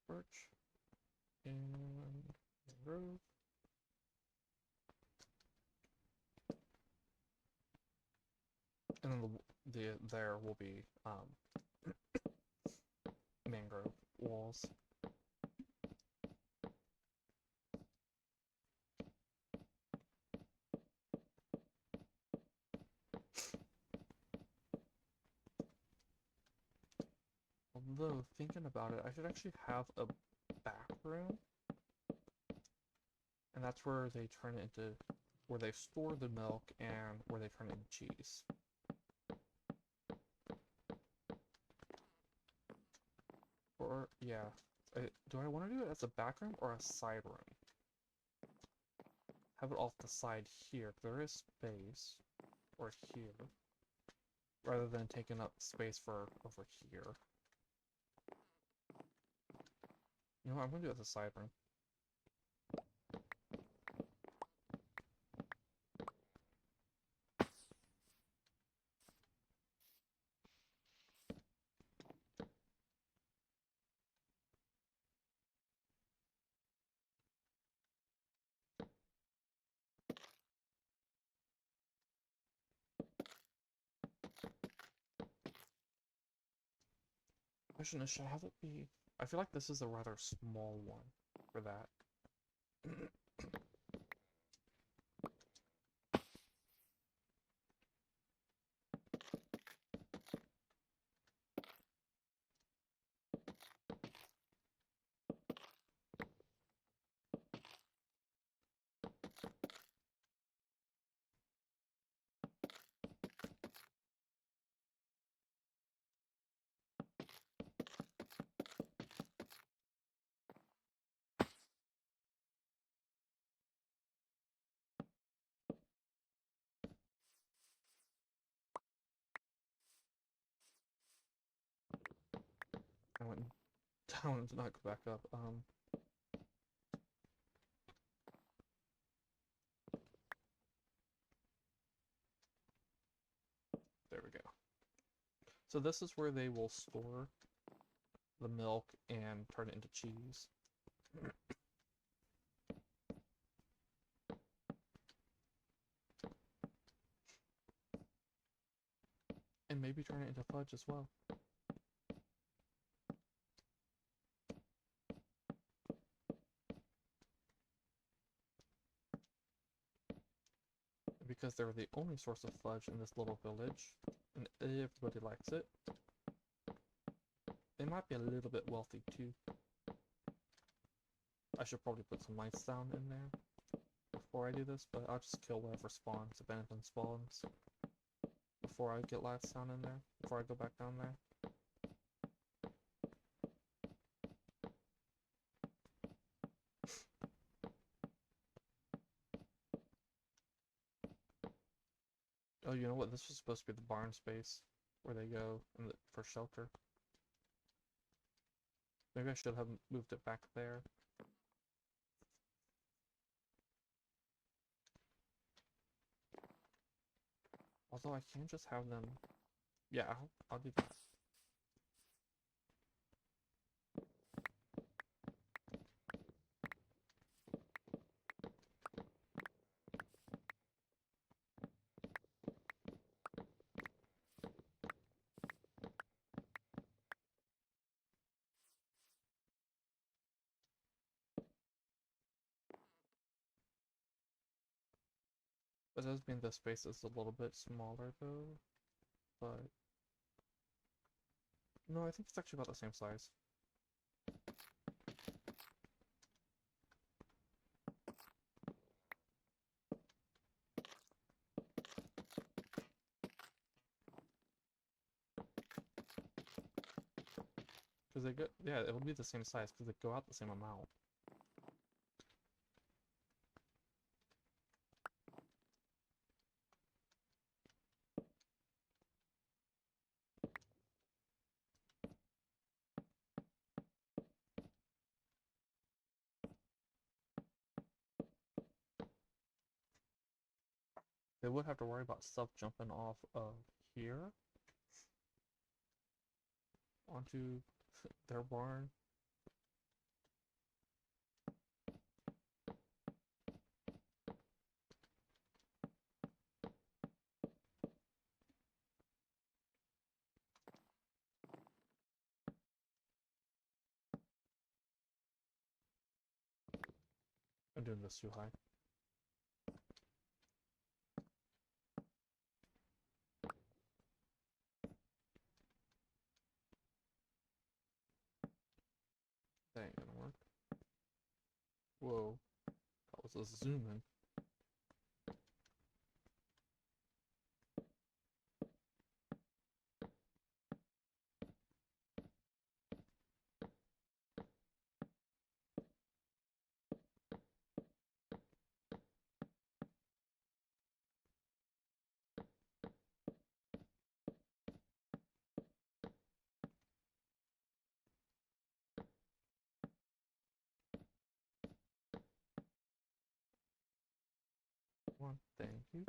Birch and mangrove. And then there will be mangrove walls. Although, thinking about it, I should actually have a back room. And that's where they turn it into, where they store the milk and where they turn it into cheese. Or, yeah, Do I want to do it as a back room or a side room? Have it off the side here. There is space. Or here. Rather than taking up space for over here. You know what? I'm going to do it as a side room. Question is, should I have it be... I feel like this is a rather small one for that. I went down and did not go back up. There we go. So this is where they will store the milk and turn it into cheese. And maybe turn it into fudge as well. Because they're the only source of fudge in this little village, and everybody likes it. They might be a little bit wealthy too. I should probably put some lights down in there before I do this, but I'll just kill whatever spawns, if anything spawns, before I get lights down in there, before I go back down there. Oh, you know what? This was supposed to be the barn space where they go for shelter. Maybe I should have moved it back there. Although I can just have them... Yeah, I'll do that. It does mean the space is a little bit smaller though, but... No, I think it's actually about the same size. Because they go... Yeah, it'll be the same size because they go out the same amount. They would have to worry about stuff jumping off of here onto their barn. I'm doing this too high. That ain't gonna work. Whoa. That was a zoom in. on. Thank you.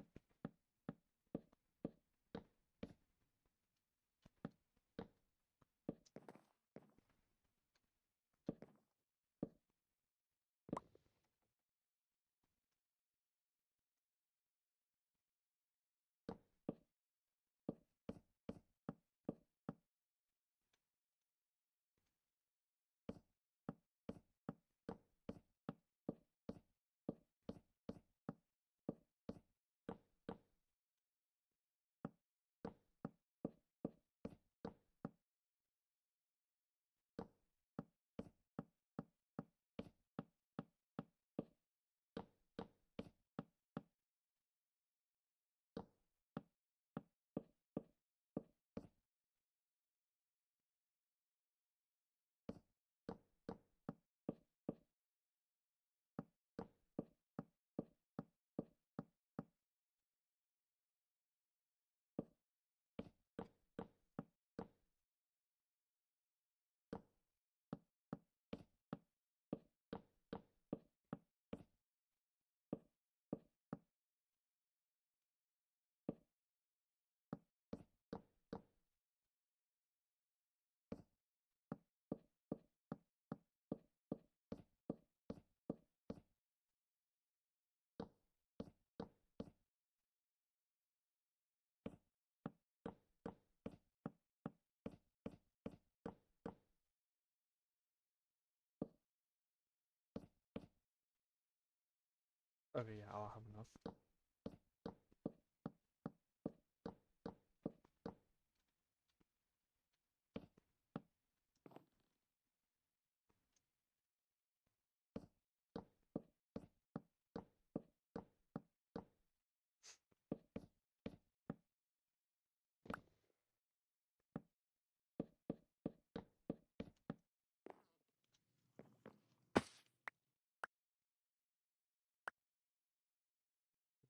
Okay, yeah, I'll have enough.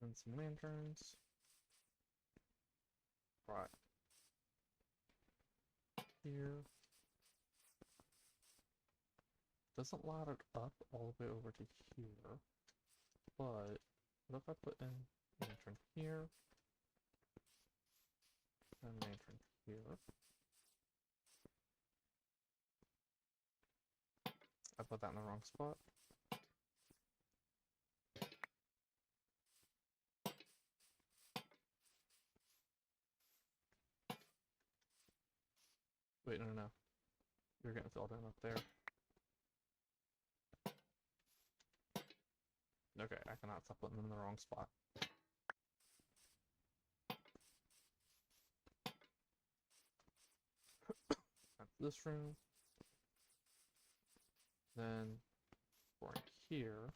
And some lanterns. Right here. Doesn't ladder it up all the way over to here, but what if I put in lantern here and lantern here? I put that in the wrong spot. Wait, no. You're getting filled in up there. Okay, I cannot stop putting them in the wrong spot. That's this room. Then we're in here.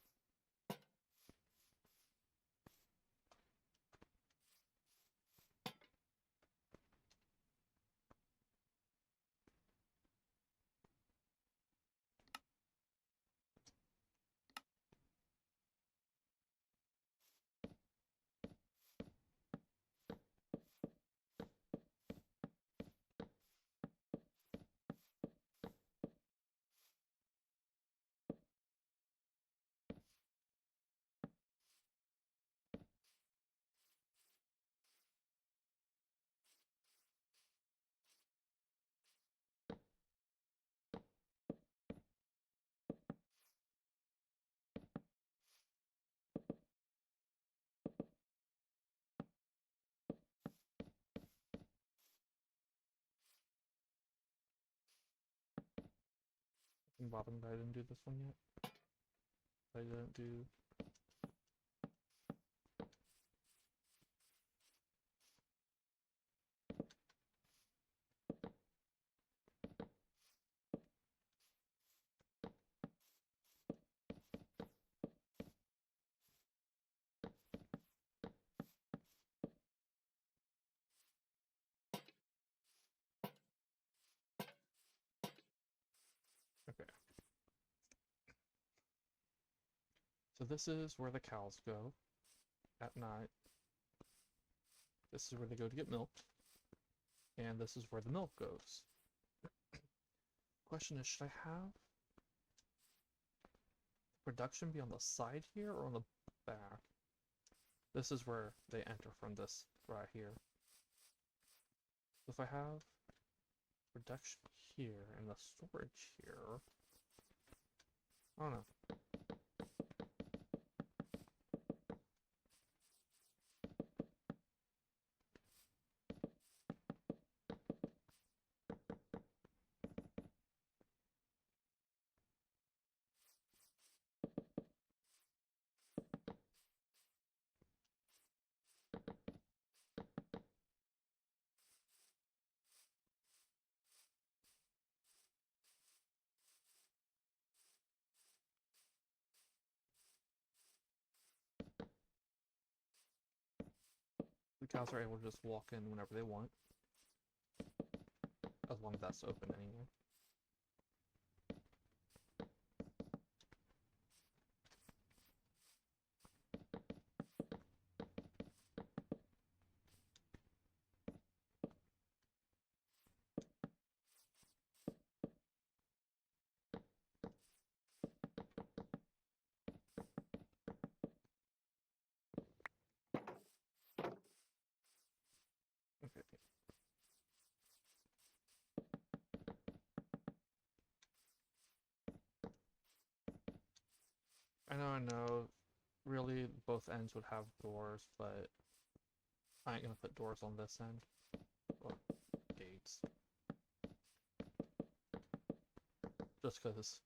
And bottom, I didn't do this one yet. I didn't do. Okay. So this is where the cows go at night. This is where they go to get milked. And this is where the milk goes. Question is, should I have the production be on the side here or on the back? This is where they enter from this right here. If I have reduction here and the storage here, I don't know. The cows are able to just walk in whenever they want, as long as that's open anyway. Okay. I know, really both ends would have doors, but I ain't gonna put doors on this end. Or gates. Just because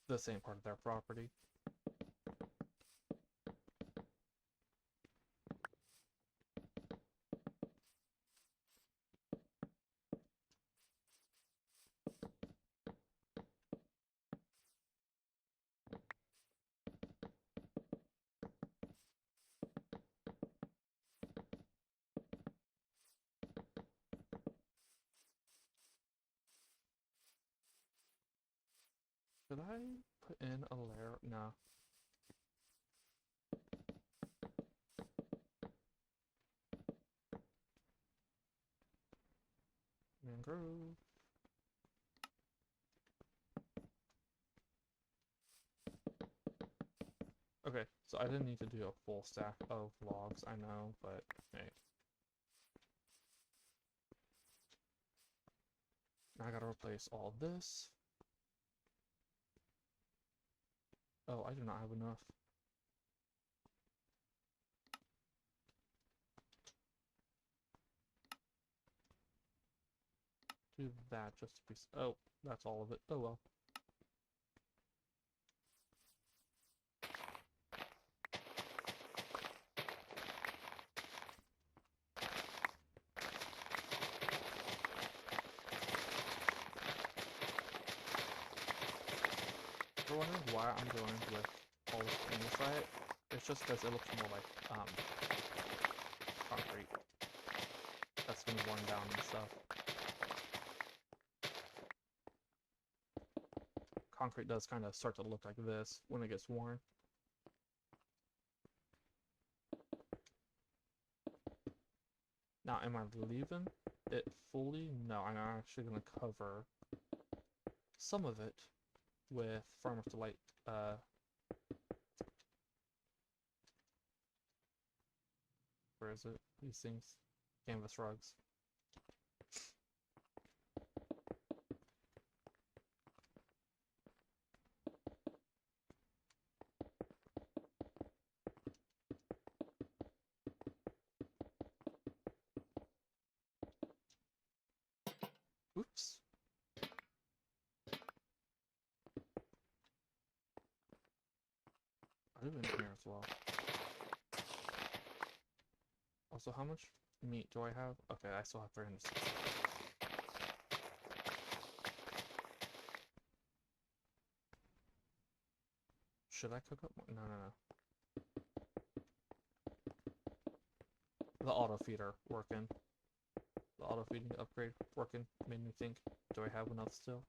this ain't part of their property. Should I put in a layer? No. Mangrove. Okay, so I didn't need to do a full stack of logs, I know, but hey. Now I gotta replace all this. Oh, I do not have enough. Do that just to be. Oh, that's all of it. Oh well. If you're wondering why I'm going with all this andesite, it's just because it looks more like concrete that's been worn down and stuff. Concrete does kind of start to look like this when it gets worn. Now, am I leaving it fully? No, I'm actually going to cover some of it with Farmer's Delight, where is it? These things. Canvas rugs. Oops. I live in here as well. Also, how much meat do I have? Okay, I still have 360. Should I cook up more? No, no, no. The auto feeder working. The auto feeding upgrade working made me think, do I have enough still?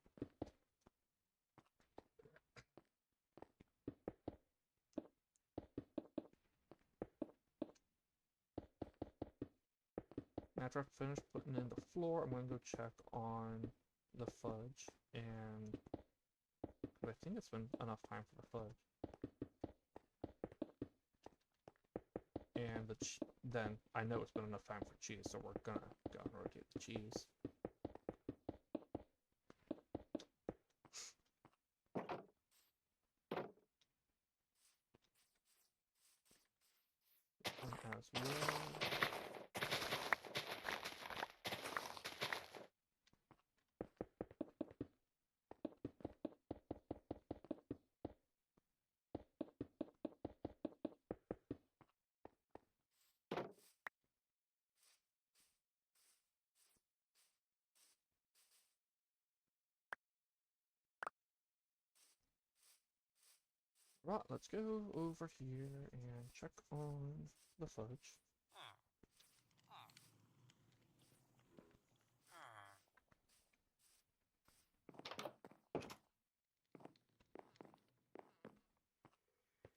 After I finish putting in the floor, I'm going to go check on the fudge, and I think it's been enough time for the fudge. and then I know it's been enough time for cheese, so we're gonna go and rotate the cheese. And as well. Right, let's go over here and check on the fudge.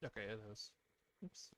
Okay, it is. Oops.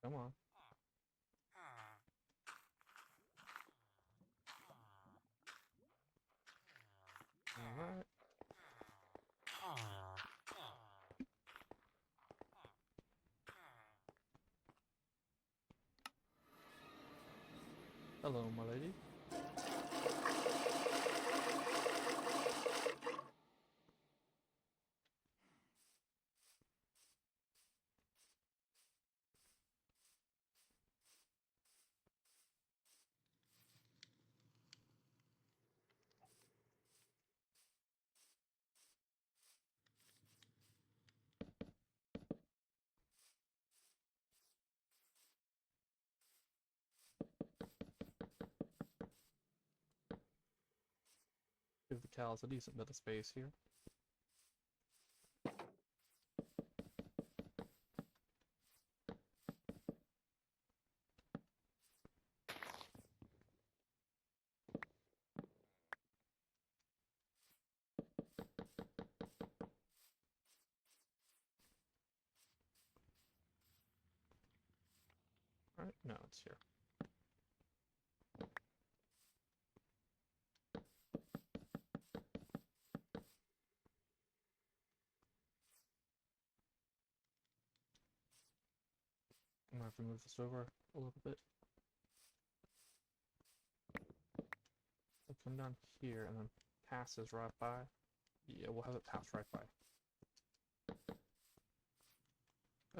Come on. Alright. Hello, my lady. Give the cows a decent bit of space here. Alright, no, it's here. I'm gonna have to move this over a little bit. We'll come down here and then passes right by. Yeah, we'll have it pass right by.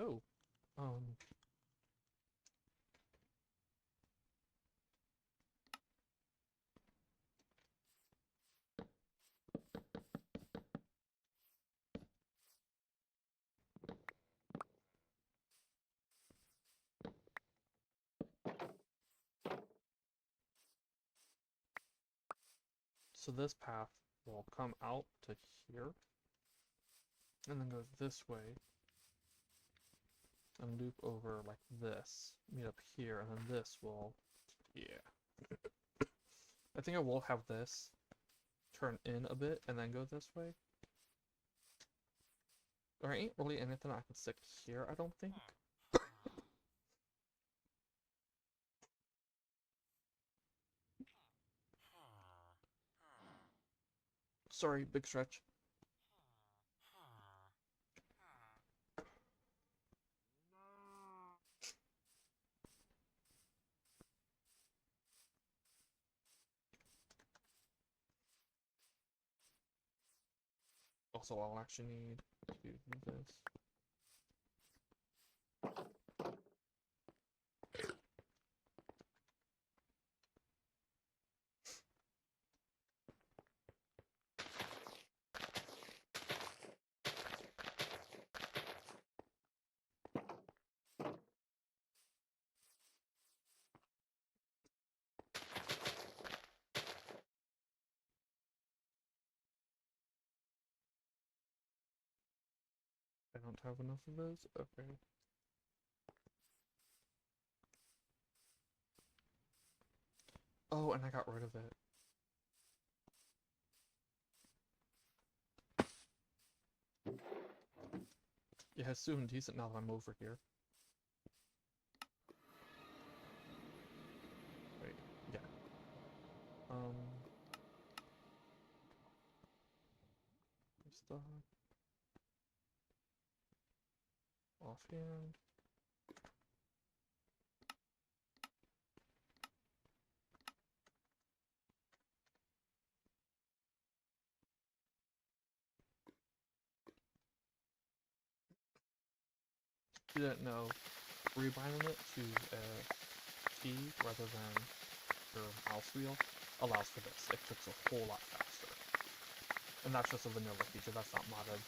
Oh, So this path will come out to here, and then go this way, and loop over like this, meet up here, and then this will, yeah. I think I will have this turn in a bit, and then go this way. There ain't really anything I can stick here, I don't think. Sorry, big stretch. Also, I'll actually need to do this. I don't have enough of those? Okay. Oh, and I got rid of it. Yeah, it's doing decent now that I'm over here. Wait, yeah. Stuff. Offhand. You didn't know, rebinding it to a key rather than your mouse wheel allows for this. It clicks a whole lot faster. And that's just a vanilla feature, that's not modded.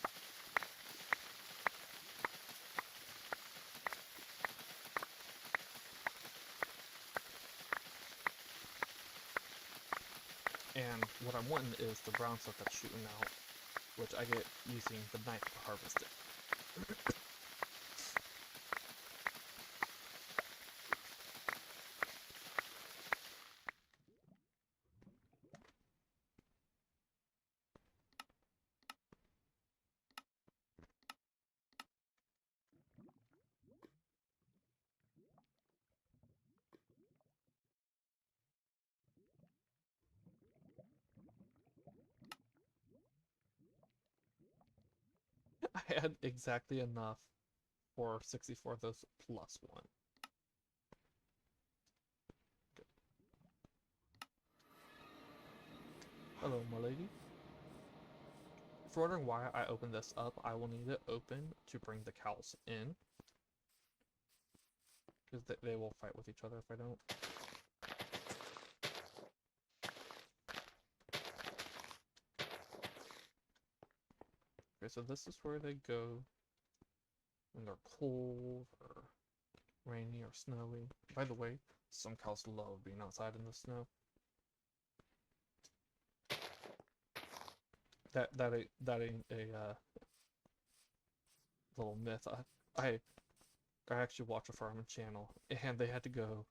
And what I'm wanting is the brown stuff that's shooting out, which I get using the knife to harvest it. I had exactly enough for 64 of those plus one. Good. Hello, my lady. If you're wondering why I opened this up, I will need it open to bring the cows in. Because they will fight with each other if I don't. Okay, so this is where they go when they're cold or rainy or snowy. By the way, some cows love being outside in the snow. That ain't a little myth. I actually watch a farming channel, and they had to go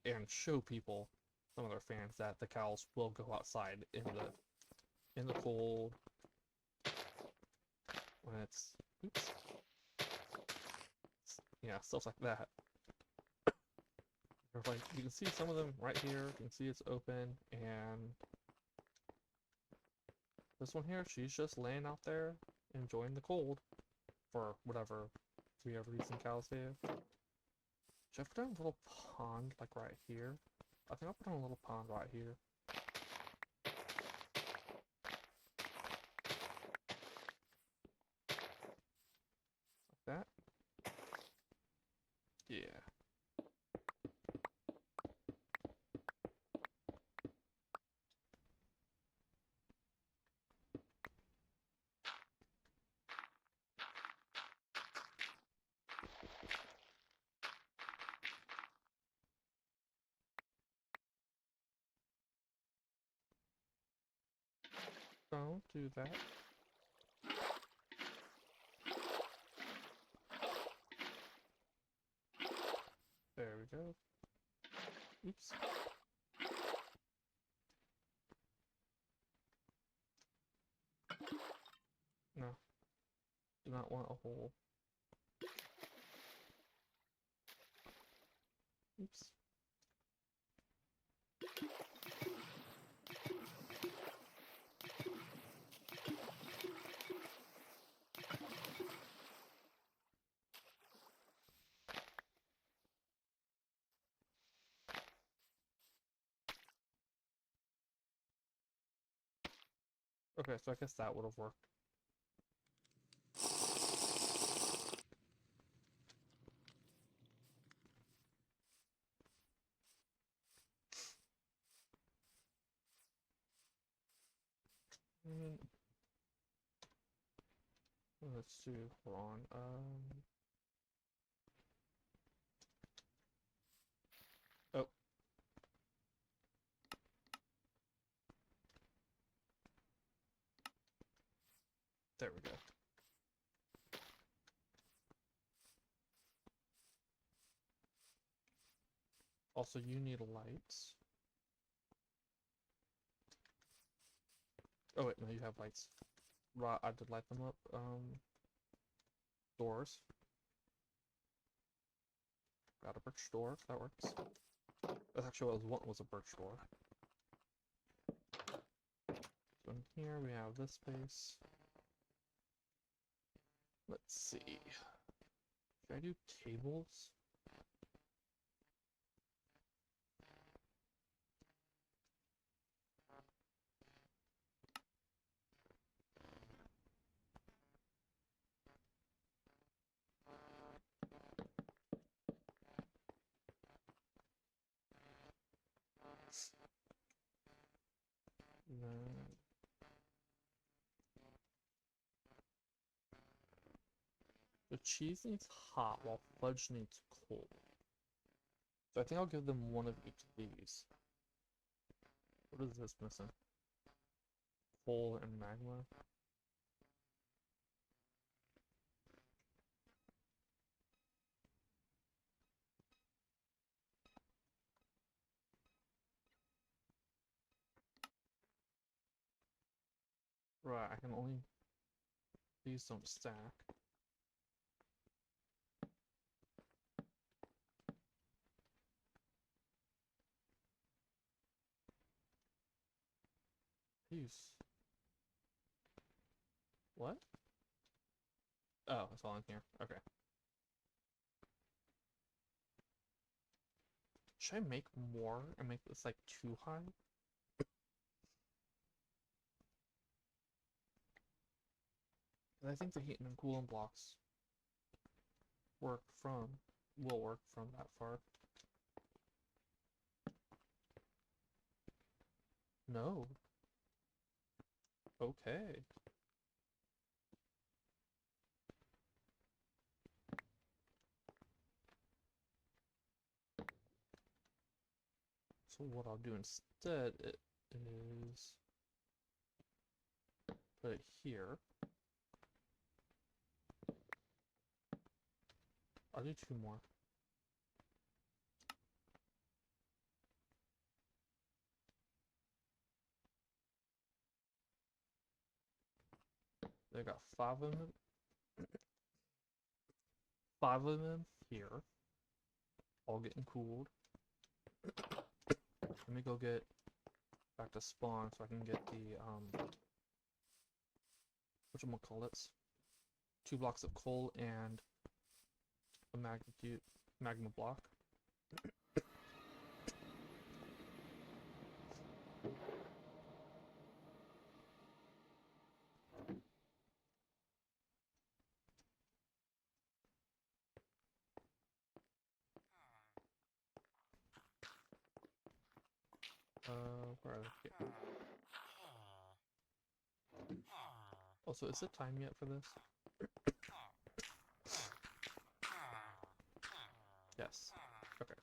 and show people, some of their fans, that the cows will go outside in the cold when it's yeah, stuff like that. Like, you can see some of them right here. You can see it's open, and this one here, she's just laying out there enjoying the cold for whatever 3 reason cows do. Should I put down a little pond like right here? I think I'll put down a little pond right here. Like that. Yeah. Don't do that. There we go. Oops. No. Do not want a hole. Oops. Okay, so I guess that would have worked. Mm, let's see, hold on. Oh. There we go. Also, you need lights. Oh wait, no, you have lights. Right, I did light them up. Doors. Got a birch door, that works. That's actually what was a birch door. So in here we have this space. Let's see. Should I do tables? Then the cheese needs hot while fudge needs cold. So I think I'll give them one of each of these. What is this missing? Coal and magma. Right, I can only... These don't stack. These... What? Oh, it's all in here. Okay. Should I make more and make this like too high? I think the heat and cooling blocks will work from that far. No. Okay. So what I'll do instead is put it here. I'll do two more. They got five of them. Five of them here. All getting cooled. Let me go get back to spawn so I can get the whatchamacallits. 2 blocks of coal and a magma block. Where are they? Also, is it time yet for this? Yes. Okay.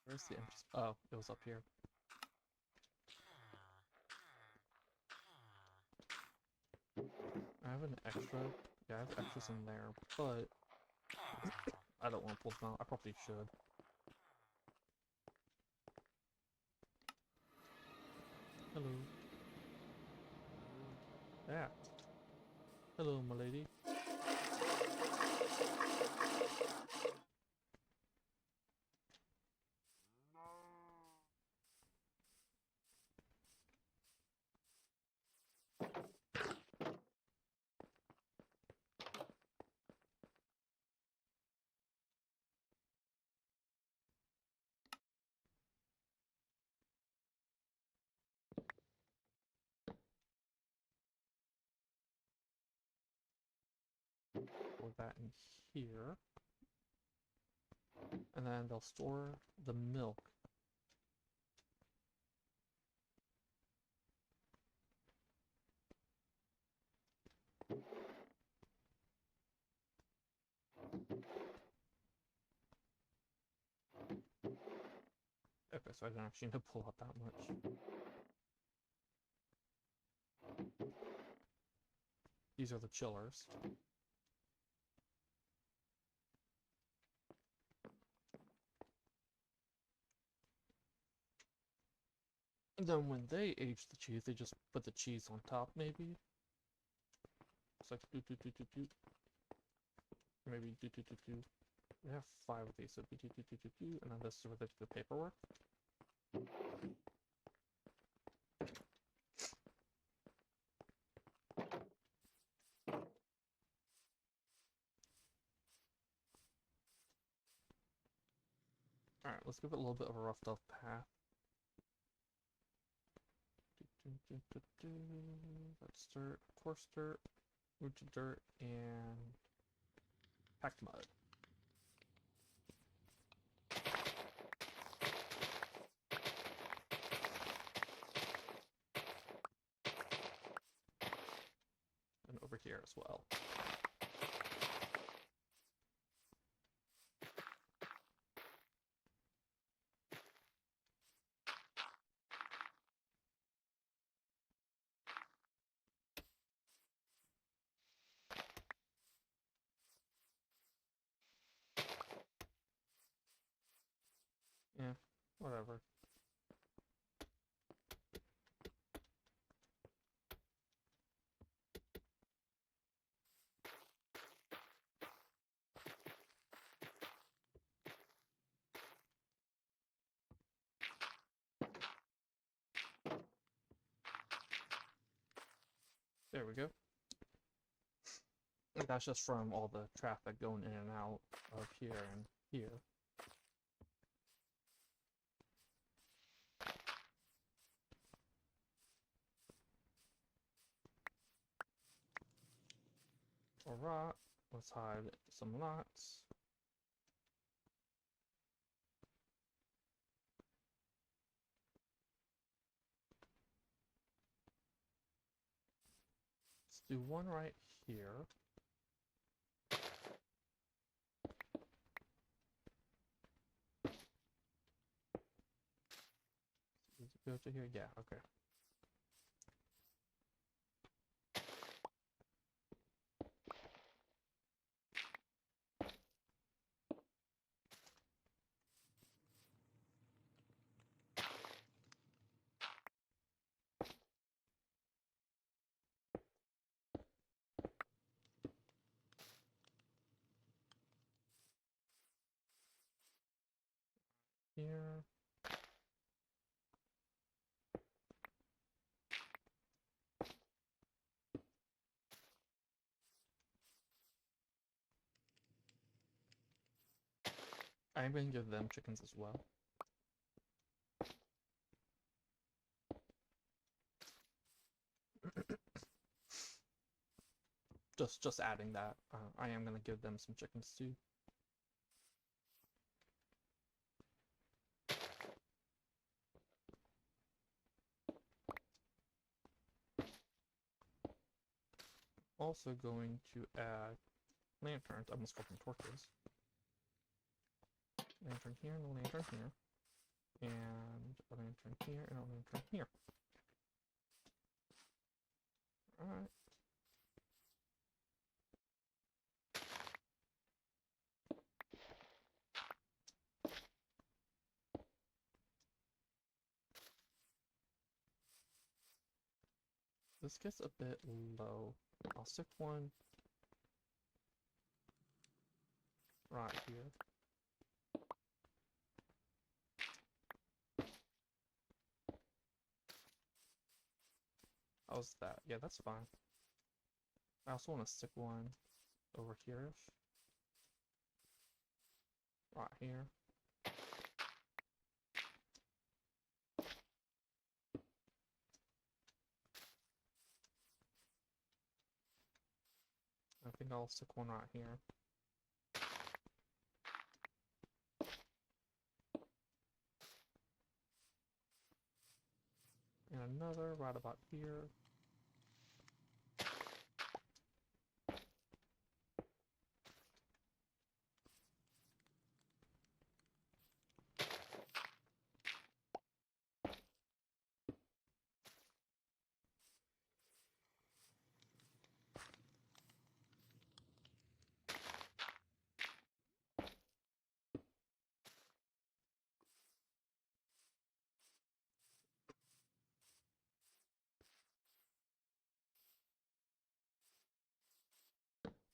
Where's the empty? Oh, it was up here. I have an extra. Yeah, I have extras in there, but I don't want to pull them out. I probably should. Hello. Yeah. Hello, my lady. Pour that in here. And then they'll store the milk. Okay, so I don't actually need to pull out that much. These are the chillers. And then when they age the cheese, they just put the cheese on top, maybe? It's like do do do do do. Maybe do do do do. We have 5 of these, so do do do do do do, and then this is where they do the paperwork. Alright, let's give it a little bit of a roughed up path. That's dirt, coarse dirt, rooted dirt, and packed mud. And over here as well. Yeah, whatever. There we go. That's just from all the traffic going in and out of here and here. Alright, let's hide some lots. Let's do one right here. Does it go to here? Yeah, okay. Here. I'm going to give them chickens as well. just adding that. I am going to give them some chickens too. Also going to add lanterns. I almost called them torches. Lantern here and a lantern here. And I'm going to turn here, and I'm going to turn here. Alright. This gets a bit low. I'll stick one right here. How's that? Yeah, that's fine. I also want to stick one over here-ish. Right here. I think I'll stick one right here. And another right about here.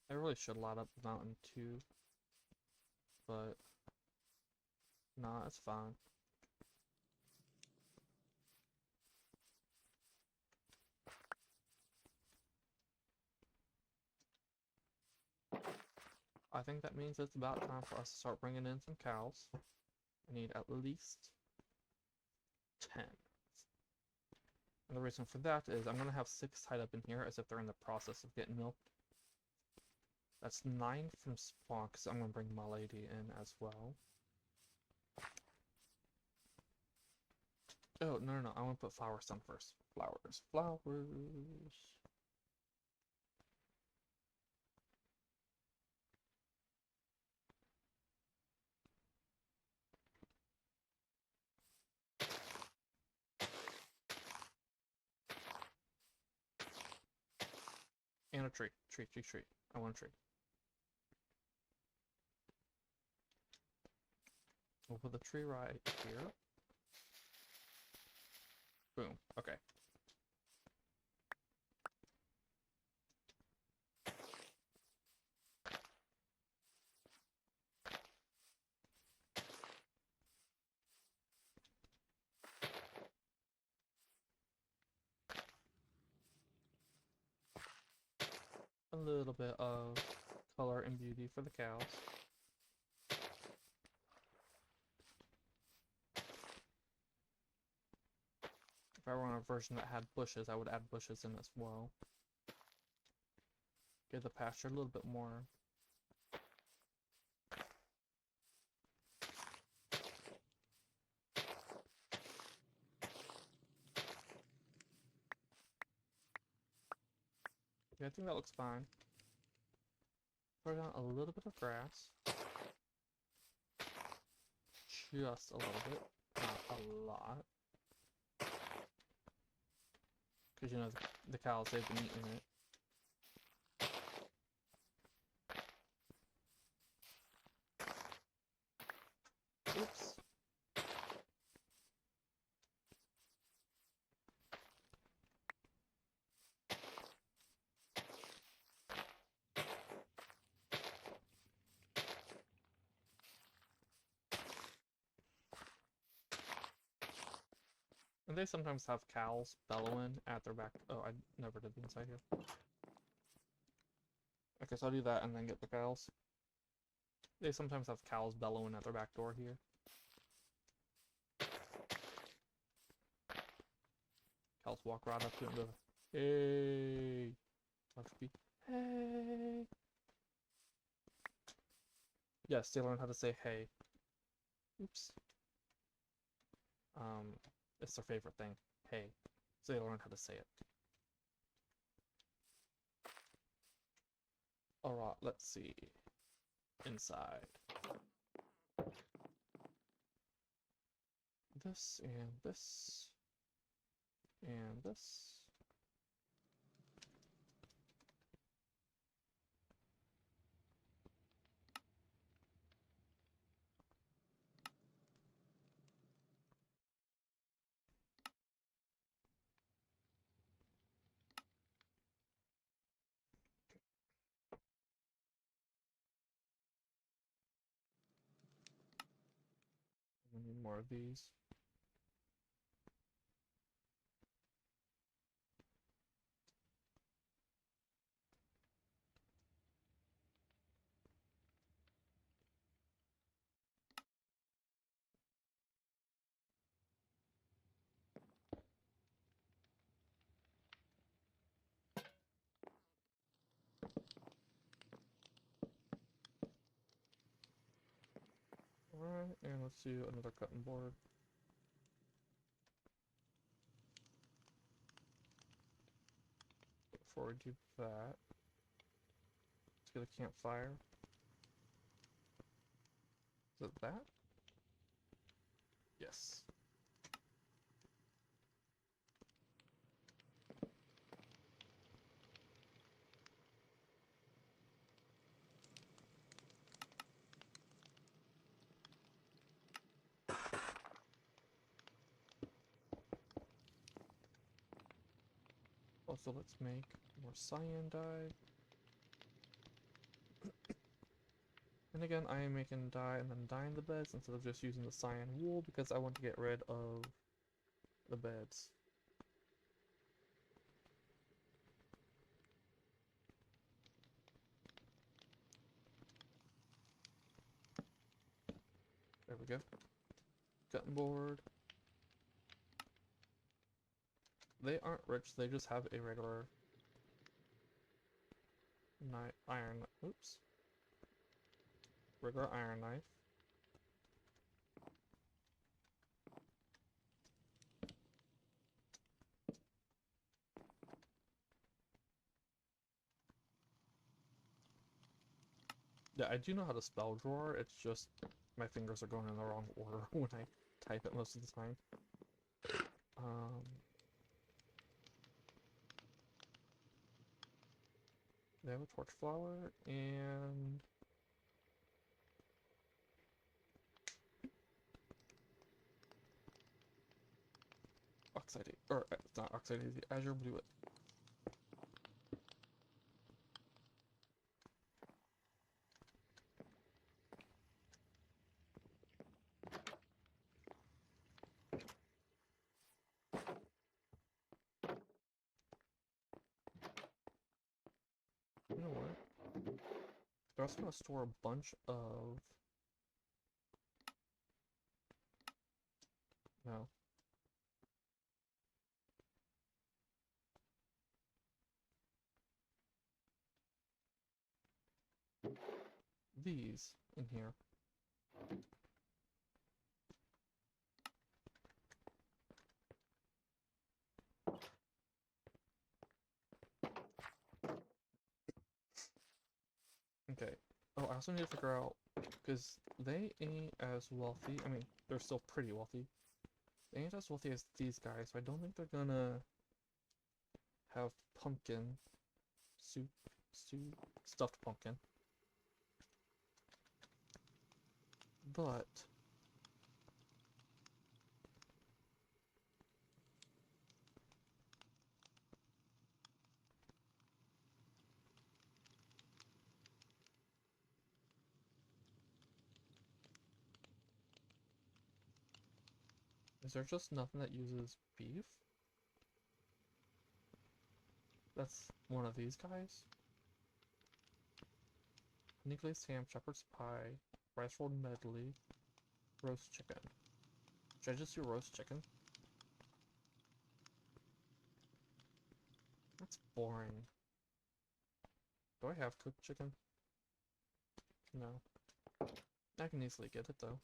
I really should light up the mountain too, but nah, it's fine. I think that means it's about time for us to start bringing in some cows. I need at least 10. And the reason for that is I'm going to have 6 tied up in here as if they're in the process of getting milked. That's 9 from spawn, because I'm going to bring my lady in as well. Oh, no, I want to put flowers down first. Flowers. And a tree. Tree. I want a tree. We'll put the tree right here. Boom. Okay. A little bit of color and beauty for the cows. If I were on a version that had bushes, I would add bushes in as well. Give the pasture a little bit more. Yeah, I think that looks fine. Put down a little bit of grass. Just a little bit, not a lot. Because, you know, the cows, they've been eating it. Oops. And they sometimes have cows bellowing at their back. Oh, I never did the inside here. Okay, so I'll do that and then get the cows. They sometimes have cows bellowing at their back door here. Cows walk right up to it and go, hey. Watch me. Hey. Yes, they learn how to say hey. Oops. It's their favorite thing. Hey. So they learn how to say it. Alright, let's see. Inside. this, and this, and this. I need more of these. Alright, and let's do another cutting board. Before we do that, let's get a campfire. Is it that? Yes. Also, let's make more cyan dye. And again, I am making dye and then dyeing the beds instead of just using the cyan wool because I want to get rid of the beds. There we go. Cutting board. They aren't rich, they just have a regular iron, oops. Regular iron knife. Yeah, I do know how to spell drawer, it's just my fingers are going in the wrong order when I type it most of the time. They have a torch flower, and oxide, or it's not oxide, it's the azure blue. You know what? They're also gonna store a bunch of... No. These in here. Okay. Oh, I also need to figure out, because they ain't as wealthy. I mean, they're still pretty wealthy. They ain't as wealthy as these guys, so I don't think they're gonna have pumpkin soup, stuffed pumpkin. But is there just nothing that uses beef? That's one of these guys. Honey glazed ham, shepherd's pie, rice rolled medley, roast chicken. Should I just do roast chicken? That's boring. Do I have cooked chicken? No. I can easily get it though.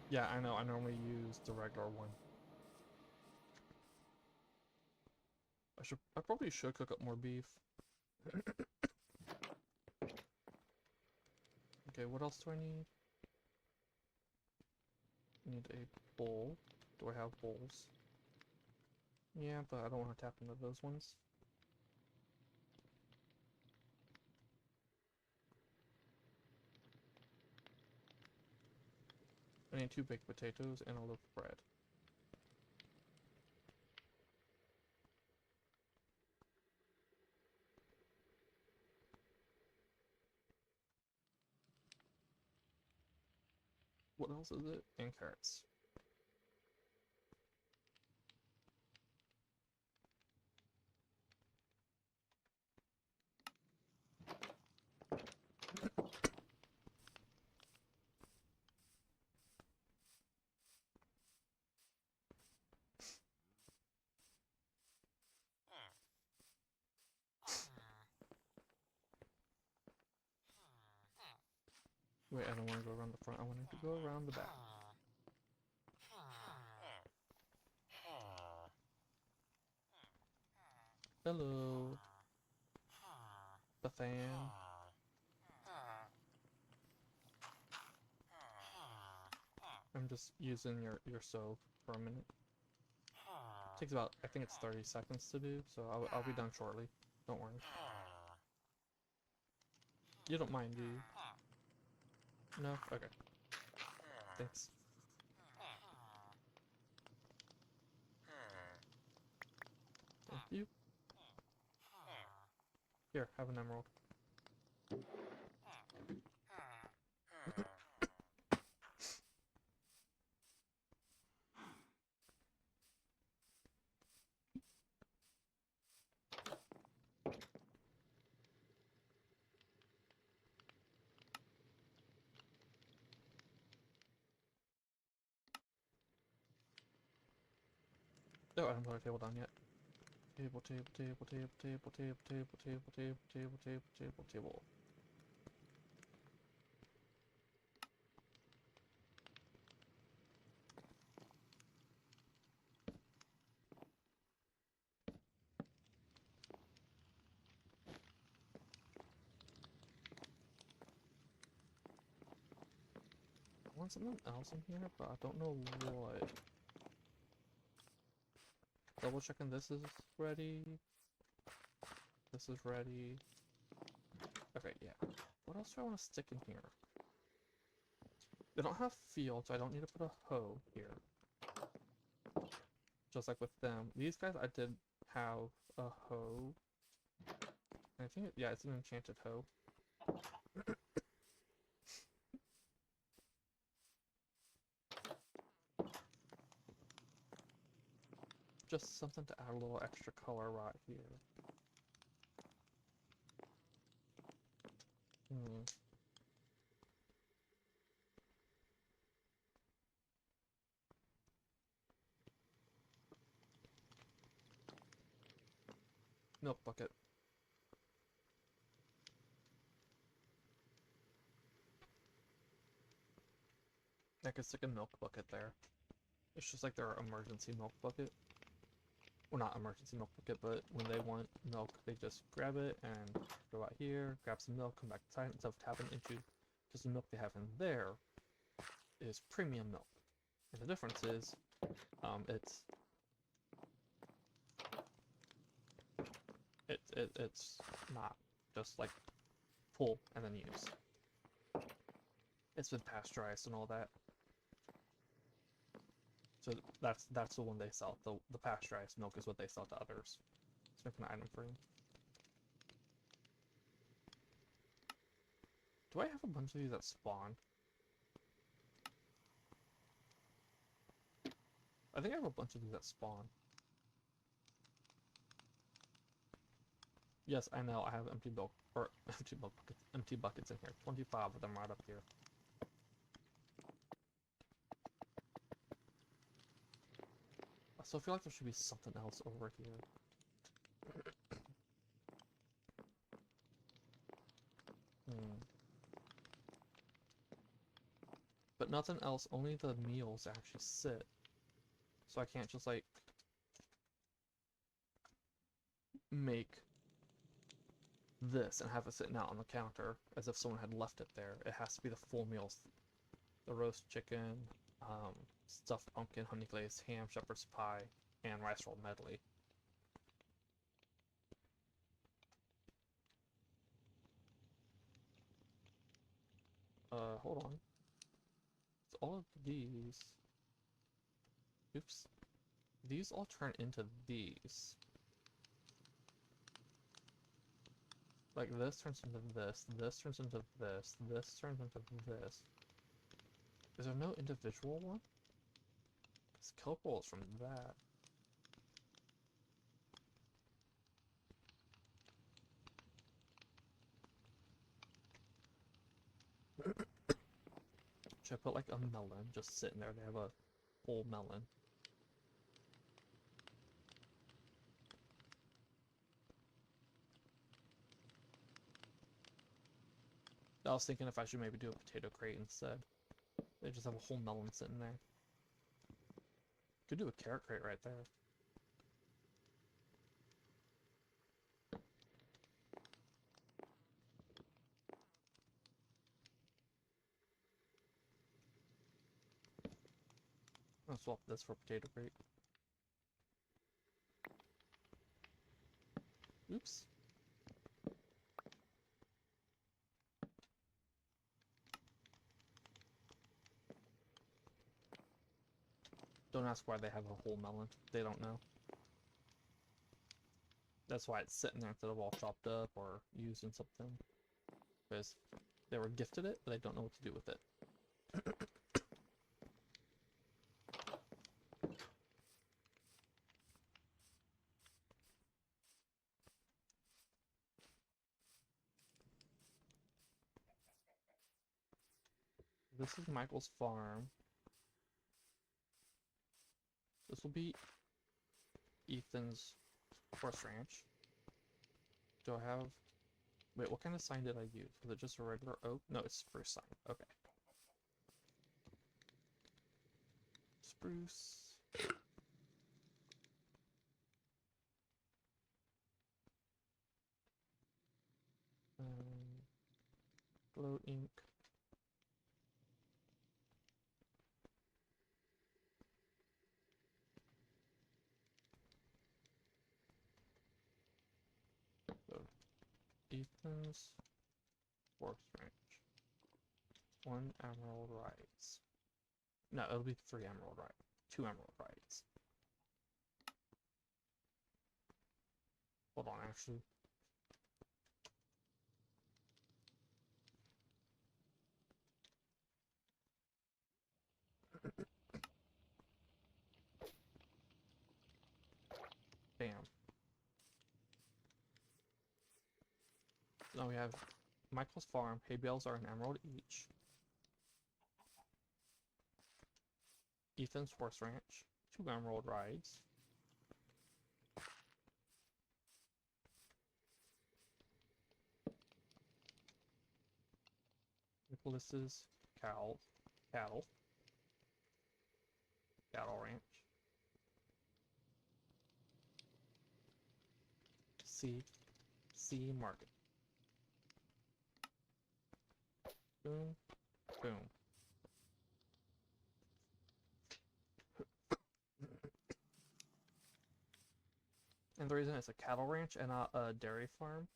Yeah, I know. I normally use the regular one. I probably should cook up more beef. Okay, what else do I need? I need a bowl. Do I have bowls? Yeah, but I don't want to tap into those ones. I need 2 baked potatoes and a loaf of bread. What else is it? And carrots. Wait, I don't want to go around the front. I want to go around the back. Hello. The fan. I'm just using your stove for a minute. Takes about, I think it's 30 seconds to do, so I'll be done shortly. Don't worry. You don't mind, do you? No? Okay. Thanks. Thank you. Here, have an emerald. Oh, I haven't put our table down yet. Table, table, table, table, table, table, table, table, table, table, table, table, table. I want something else in here, but I don't know what. Double checking this is ready. This is ready. Okay, yeah. What else do I want to stick in here? They don't have fields, so I don't need to put a hoe here. Just like with them. These guys, I did have a hoe. And I think, yeah, it's an enchanted hoe. Just something to add a little extra color right here. Hmm. Milk bucket. I could stick a milk bucket there. It's just like their emergency milk bucket. Well, not emergency milk bucket, but when they want milk, they just grab it and go out here, grab some milk, come back inside, instead of tapping into just the milk they have in there is premium milk. And the difference is, it's it's not just like pull and then use. It's been pasteurized and all that. So that's the one they sell. The pasteurized milk is what they sell to others. Let's make an item for you. Do I have a bunch of these that spawn? I think I have a bunch of these that spawn. Yes, I know. I have empty milk or empty buckets in here. 25 of them right up here. I still feel like there should be something else over here. But but nothing else, only the meals actually sit. So I can't just like make this and have it sitting out on the counter as if someone had left it there. It has to be the full meals. The roast chicken, stuffed pumpkin, honey glazed ham, shepherd's pie, and rice roll medley. Hold on. So all of these... Oops. These all turn into these. Like this turns into this turns into this turns into this. Is there no individual one? This kelp roll is from that. Should I put like a melon just sitting there? They have a whole melon. I was thinking if I should maybe do a potato crate instead. They just have a whole melon sitting there. Could do a carrot crate right there. I'll swap this for a potato crate. Oops. Don't ask why they have a whole melon. They don't know. That's why it's sitting there instead of all chopped up or used in something. Because they were gifted it, but they don't know what to do with it. This is Michael's farm. This will be Ethan's horse ranch. Do I have... Wait, what kind of sign did I use? Was it just a regular oak? No, it's spruce sign. Okay. Spruce. Glow ink. So, Ethan's horse ranch. 1 emerald rides. No, it'll be 3 emerald rides. 2 emerald rides. Hold on, actually. Bam. Now we have Michael's farm. Hay bales are an emerald each. Ethan's horse ranch. 2 emerald rides. Nicholas's cattle ranch. C market. Boom, boom. And the reason it's a cattle ranch and not a dairy farm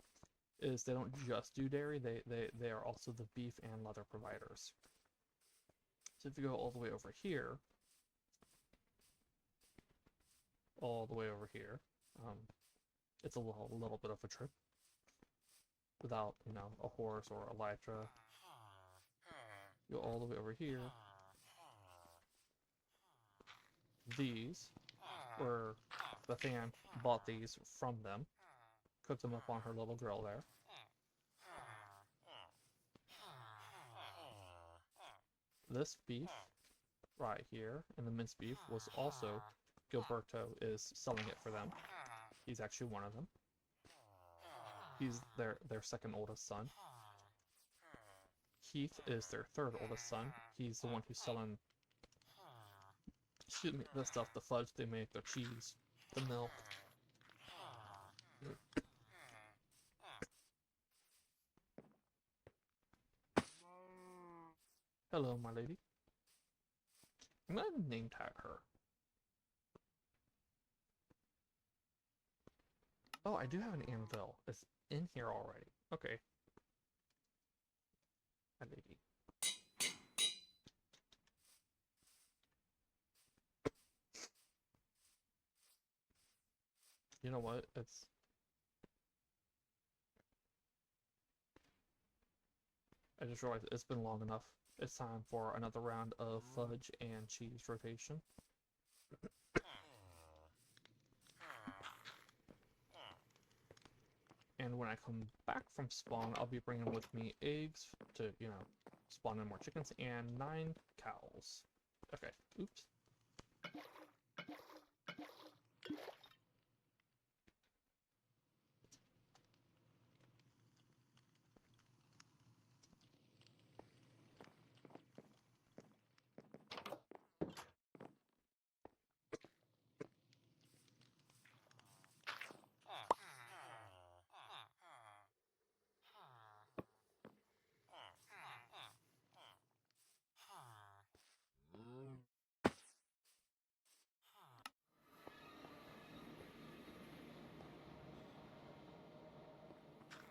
is they don't just do dairy, they are also the beef and leather providers. So if you go all the way over here, it's a little bit of a trip without, you know, a horse or a elytra. Go all the way over here. These were the fan bought these from them, cooked them up on her little grill there. This beef right here, and the minced beef, was also Gilberto is selling it for them. He's actually one of them. He's their second oldest son. Keith is their third oldest son. He's the one who's selling, excuse me, the stuff, the fudge they make, the cheese, the milk. Hello, my lady. I'm gonna name tag her. Oh, I do have an anvil. It's in here already. Okay. My lady. You know what? I just realized it's been long enough. It's time for another round of fudge and cheese rotation. And when I come back from spawn, I'll be bringing with me eggs to, you know, spawn in more chickens and 9 cows. Okay, oops.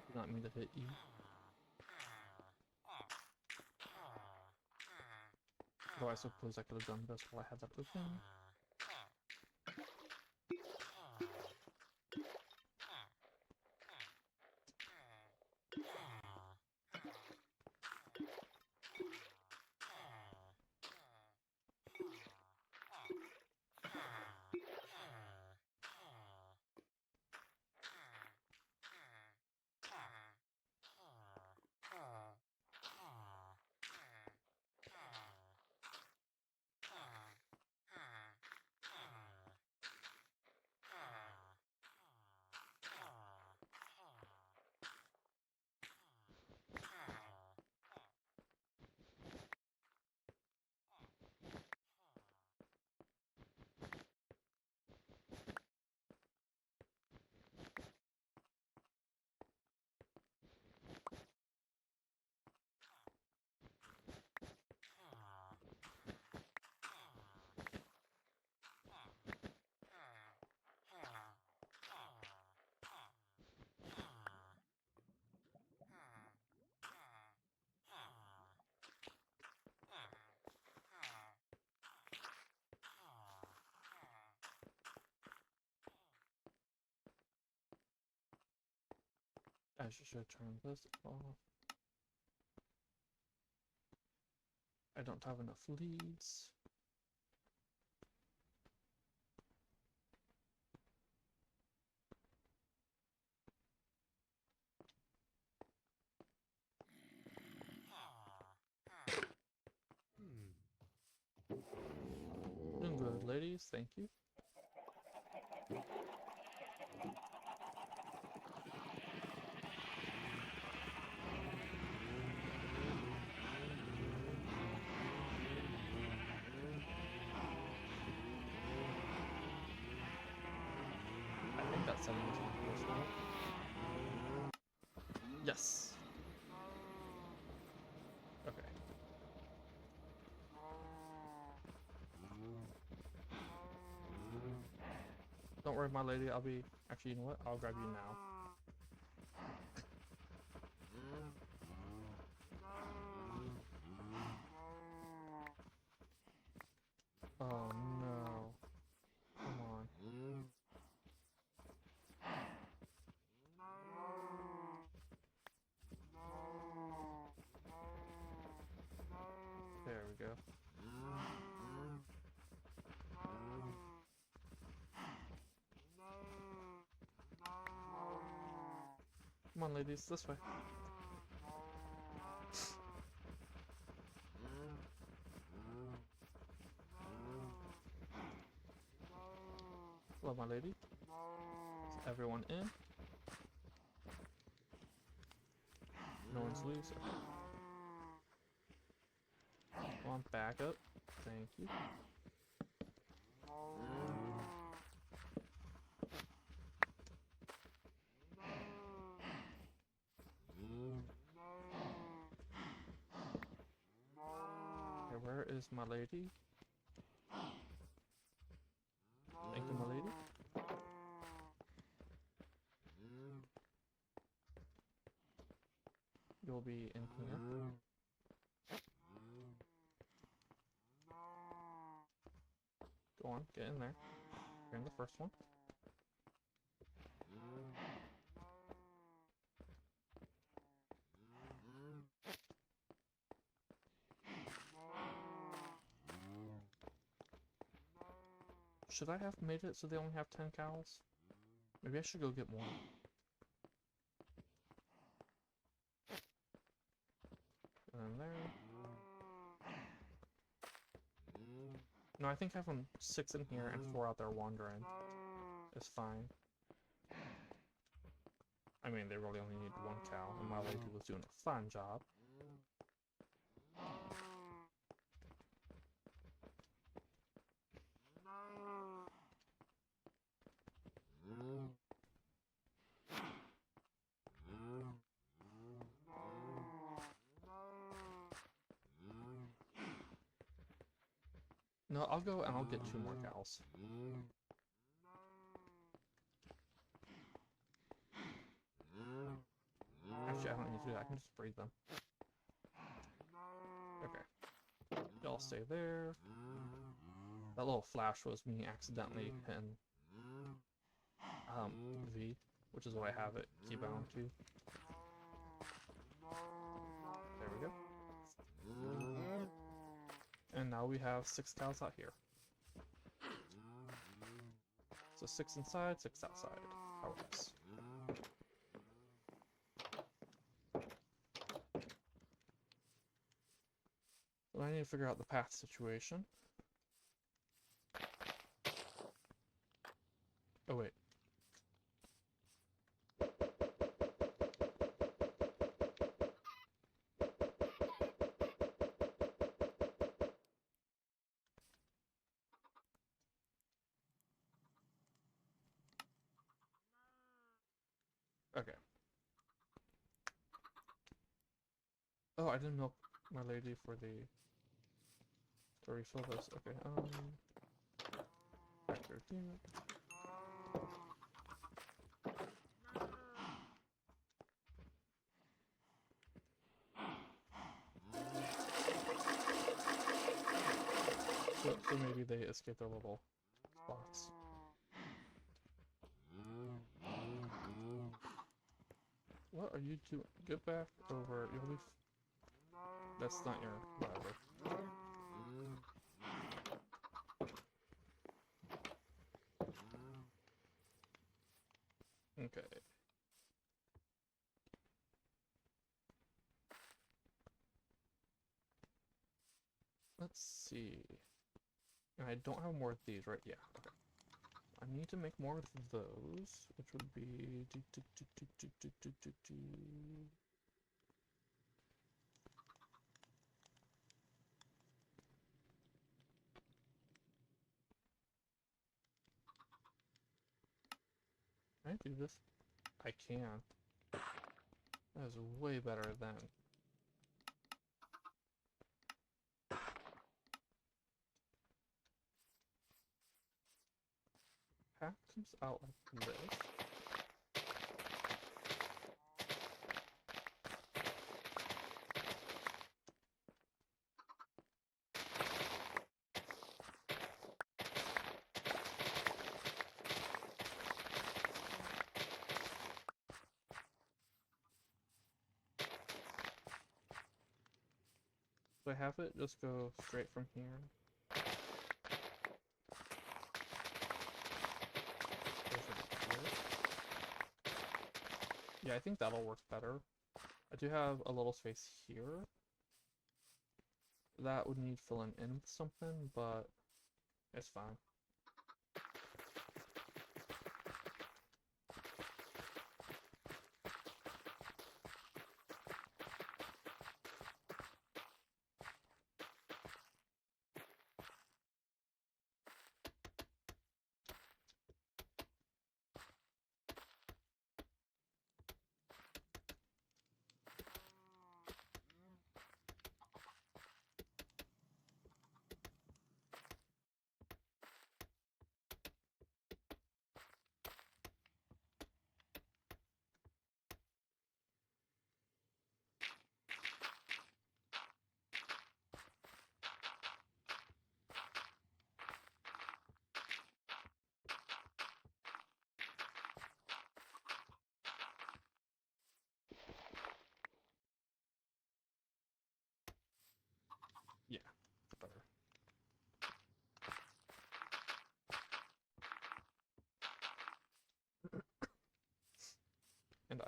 Did not mean to hit you. Though I suppose I could have done this while I had that open. I should turn this off. I don't have enough leads. Doing good, ladies. Thank you. I think that's 17 personal. Yes. Okay. Don't worry, my lady. I'll be... Actually, you know what? I'll grab you now. Oh, no. Come on. There we go. Come on, ladies. This way. Hello, my lady. Is everyone in? No one's loose. Okay. Come on, back up. Thank you. Okay, where is my lady? Thank you, my lady. You'll be in here. Go on, get in there. You're in the first one. Should I have made it so they only have 10 cows? Maybe I should go get more. And there. No, I think having 6 in here and 4 out there wandering is fine. I mean, they really only need 1 cow, and my lady was doing a fine job. No, I'll go and I'll get 2 more cows. Actually, I don't need to do that. I can just breed them. Okay. Y'all stay there. That little flash was me accidentally hitting V, which is what I have it keybound to. There we go. And now we have 6 cows out here. So 6 inside, 6 outside. How works. So I need to figure out the path situation. Oh wait. Okay. Oh, I didn't milk my lady for the... to refill this. Okay, factor here. So maybe they escape their little spots. What are you doing? Get back over. You'll be... That's not your... whatever. Okay. Let's see. And I don't have more of these, right? Yeah. Okay. I need to make more of those, which would be... Can I do this? I can. That is way better than... Pack comes out like this. So I have it just go straight from here. Yeah, I think that'll work better. I do have a little space here. That would need filling in with something, but it's fine.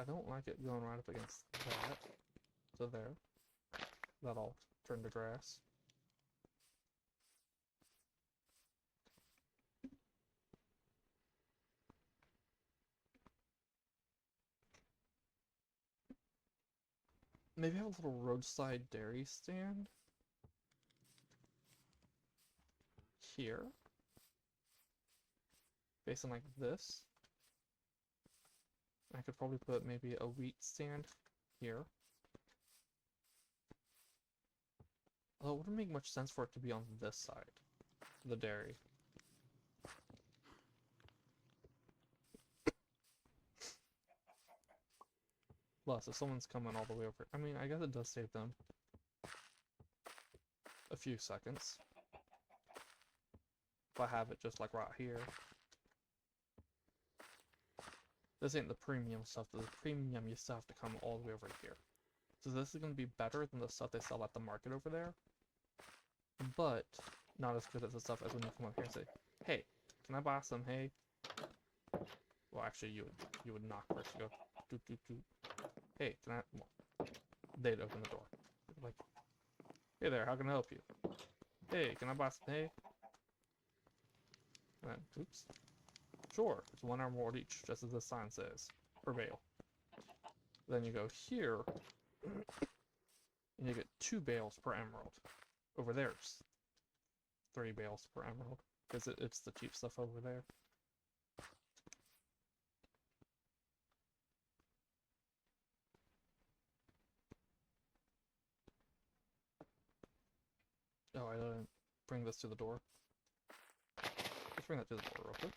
I don't like it going right up against that. So there. That'll turn to grass. Maybe have a little roadside dairy stand here, facing like this. I could probably put maybe a wheat stand here. Although it wouldn't make much sense for it to be on this side, the dairy. Plus, if someone's coming all the way over, I mean, I guess it does save them a few seconds. If I have it just like right here. This ain't the premium stuff. The premium, you still have to come all the way over here. So this is going to be better than the stuff they sell at the market over there. But not as good as the stuff as when you come up here and say, hey, can I buy some hay? Well, actually, you would knock first. You go, doot, doot, doot. Hey, can I? Well, they'd open the door. Like, hey there, how can I help you? Hey, can I buy some hay? And then, oops. Sure, it's 1 emerald each, just as the sign says. Per bale. Then you go here, and you get 2 bales per emerald. Over there's 3 bales per emerald, because it's the cheap stuff over there. Oh, I didn't bring this to the door. Let's bring that to the door real quick.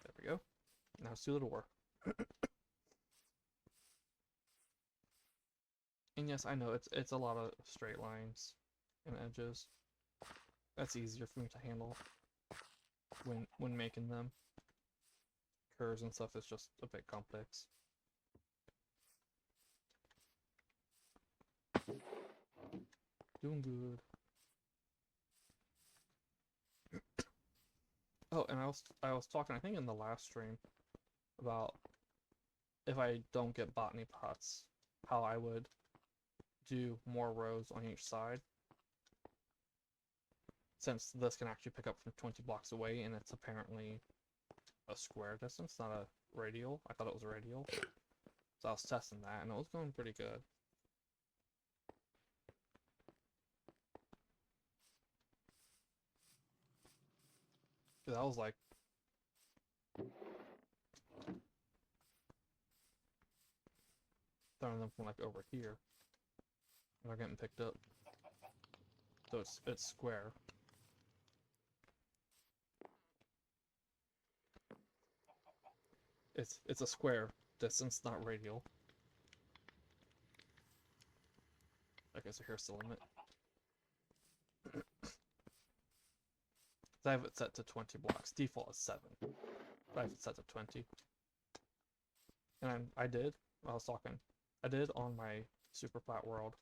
There we go. Now it's to the door. And yes, I know it's a lot of straight lines and edges. That's easier for me to handle when making them. Curves and stuff is just a bit complex. Doing good. Oh, and I was talking, I think in the last stream, about if I don't get botany pots, how I would do more rows on each side. Since this can actually pick up from 20 blocks away, and it's apparently a square distance, not a radial. I thought it was a radial. So I was testing that, and it was going pretty good. Because I was like, throwing them from like over here, and they're getting picked up. So it's square. It's a square distance, not radial. Okay, so here's the limit. I have it set to 20 blocks. Default is 7. But I have it set to 20. And I did on my super flat world,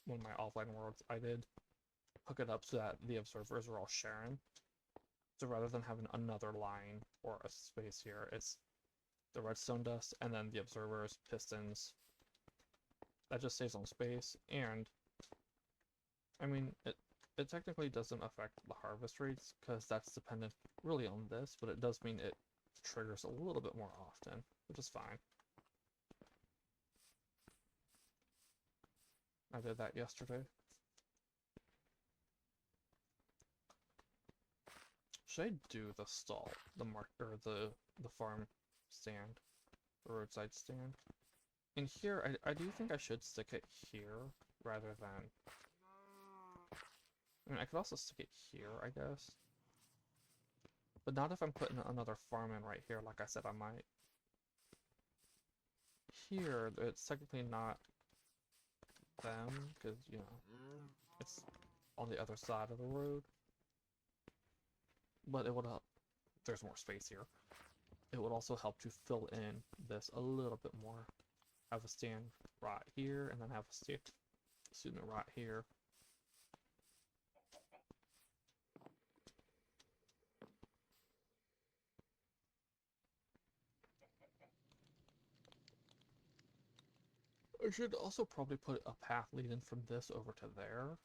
one of my offline worlds, I did hook it up so that the observers are all sharing. So rather than having another line or a space here, it's the redstone dust and then the observers, pistons. That just saves on space, and I mean, it technically doesn't affect the harvest rates because that's dependent really on this, but it does mean it triggers a little bit more often, which is fine. I did that yesterday. Should I do the stall, the farm stand, the roadside stand? In here, I do think I should stick it here rather than. I mean, I could also stick it here, I guess. But not if I'm putting another farm in right here, like I said I might. Here, it's technically not them, because, you know, it's on the other side of the road. But it would help. There's more space here. It would also help to fill in this a little bit more. Have a stand right here, and then have a student right here. I should also probably put a path leading from this over to there.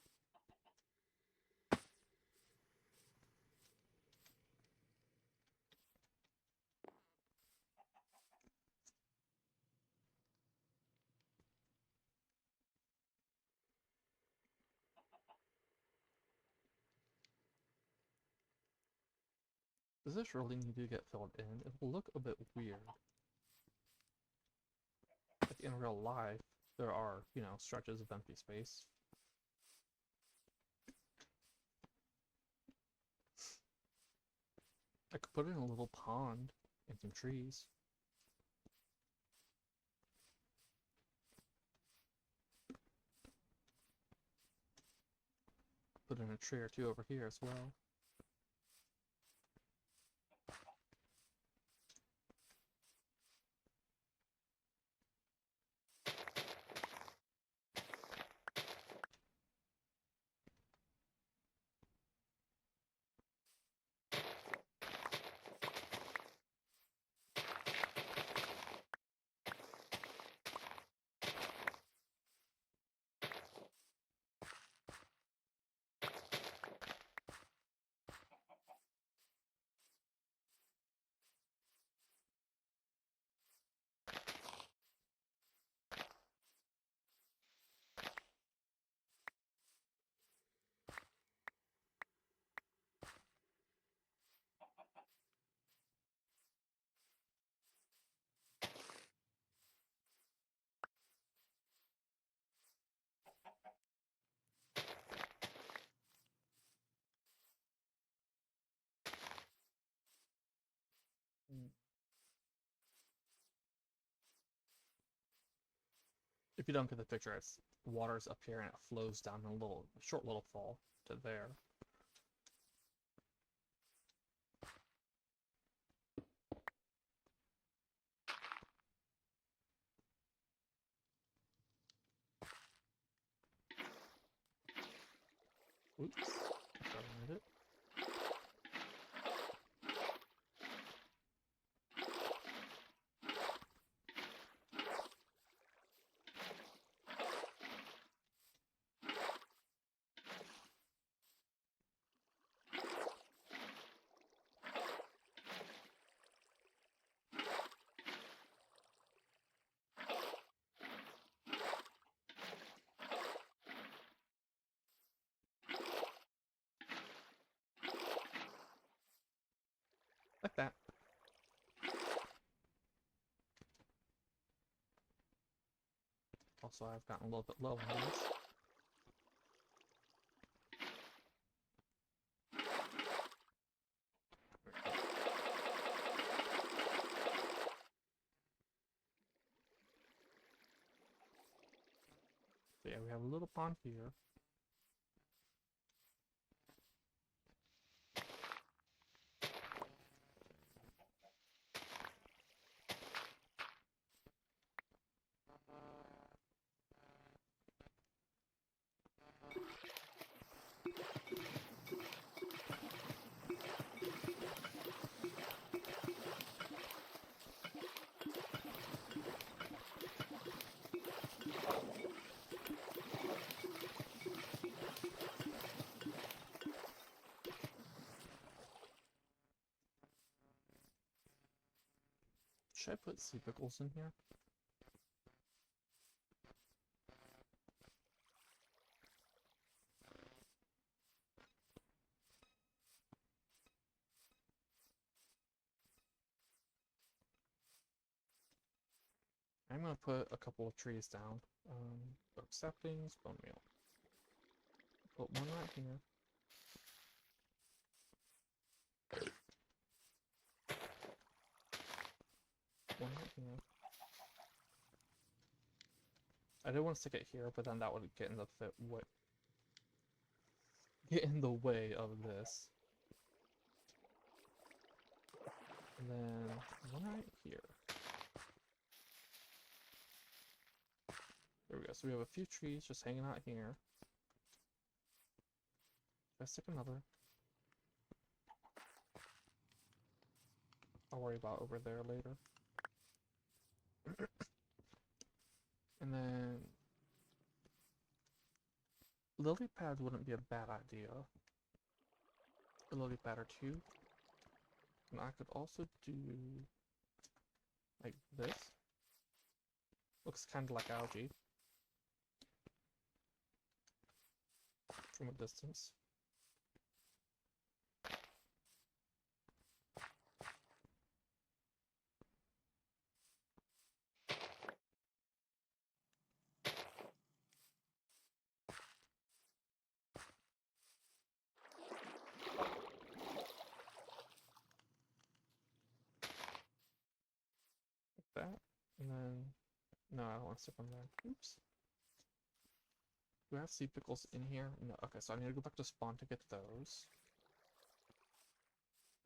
Does this really need to get filled in? It will look a bit weird. Like in real life, there are, you know, stretches of empty space. I could put in a little pond and some trees. Put in a tree or two over here as well. If you don't get the picture, it's water's up here and it flows down a little short little fall to there. Oops, sorry, I made it. Like that. Also, I've gotten a little bit low on these. So yeah, we have a little pond here. Should I put sea pickles in here? I'm gonna put a couple of trees down. Oak saplings, bone meal. Put one right here. One right here. I did want to stick it here, but then that would get in the way of this. And then one right here. There we go. So we have a few trees just hanging out here. Let's stick another. I'll worry about over there later. And then lily pads wouldn't be a bad idea. A lily pad or two. And I could also do like this. Looks kind of like algae from a distance. That, and then no, I don't want to stick on there. Oops. Do I have sea pickles in here? No. Okay, so I need to go back to spawn to get those.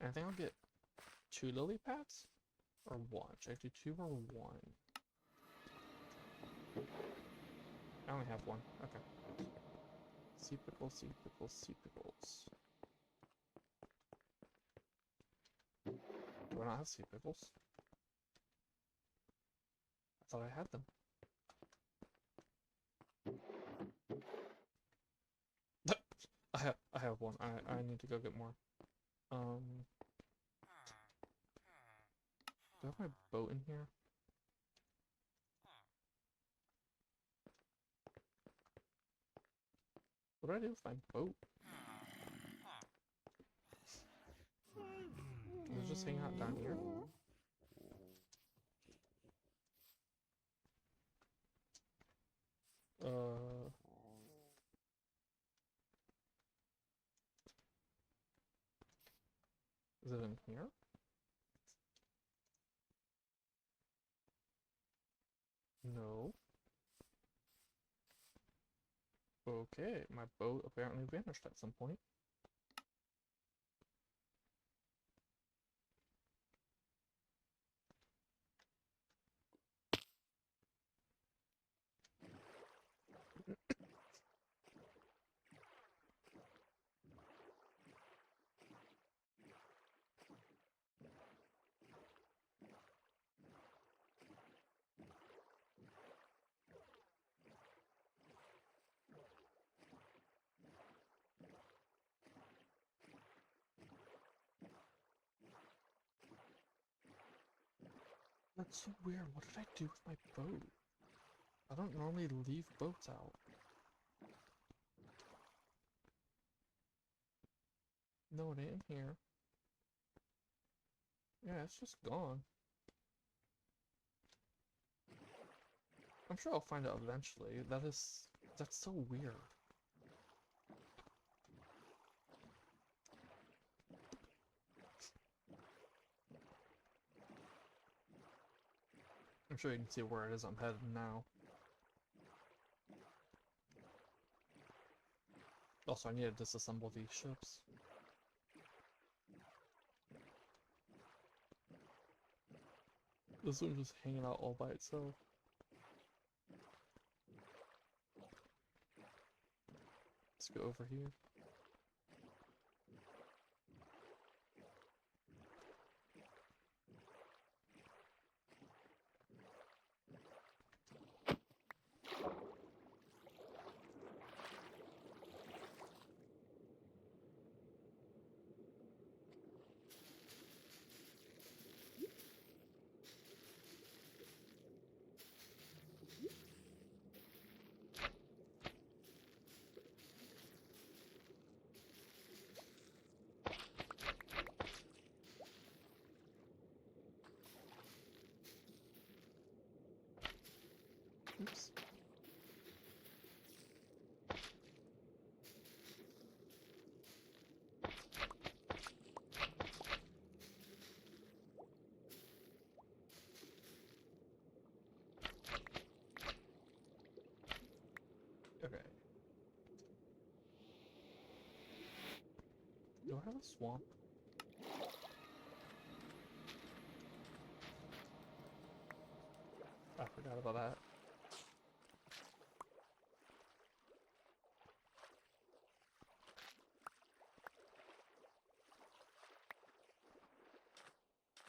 And I think I'll get 2 lily pads or 1. Should I do 2 or 1? I only have 1. Okay. Sea pickles, sea pickles, sea pickles. Do I not have sea pickles? I thought I had them. I have 1. I need to go get more. Do I have my boat in here? What do I do with my boat? Does it just hang out down here? Is it in here? No. Okay, my boat apparently vanished at some point. That's so weird. What did I do with my boat? I don't normally leave boats out. No, it ain't here. Yeah, it's just gone. I'm sure I'll find it eventually. That's so weird. I'm sure you can see where it is I'm headed now. Also, I need to disassemble these ships. This one's just hanging out all by itself. Let's go over here. Oops. Okay. Do I have a swamp? I forgot about that.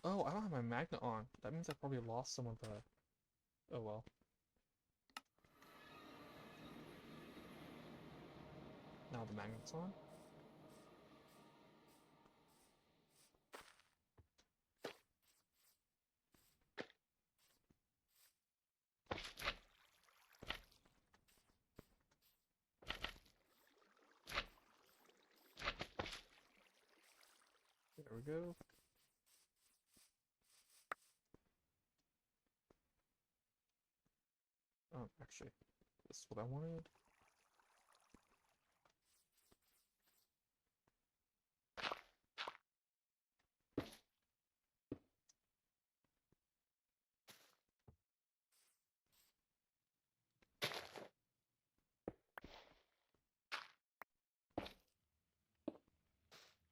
Oh, I don't have my magnet on. That means I probably lost some of the... Oh well. Now the magnet's on. There we go. Oh, actually, this is what I wanted.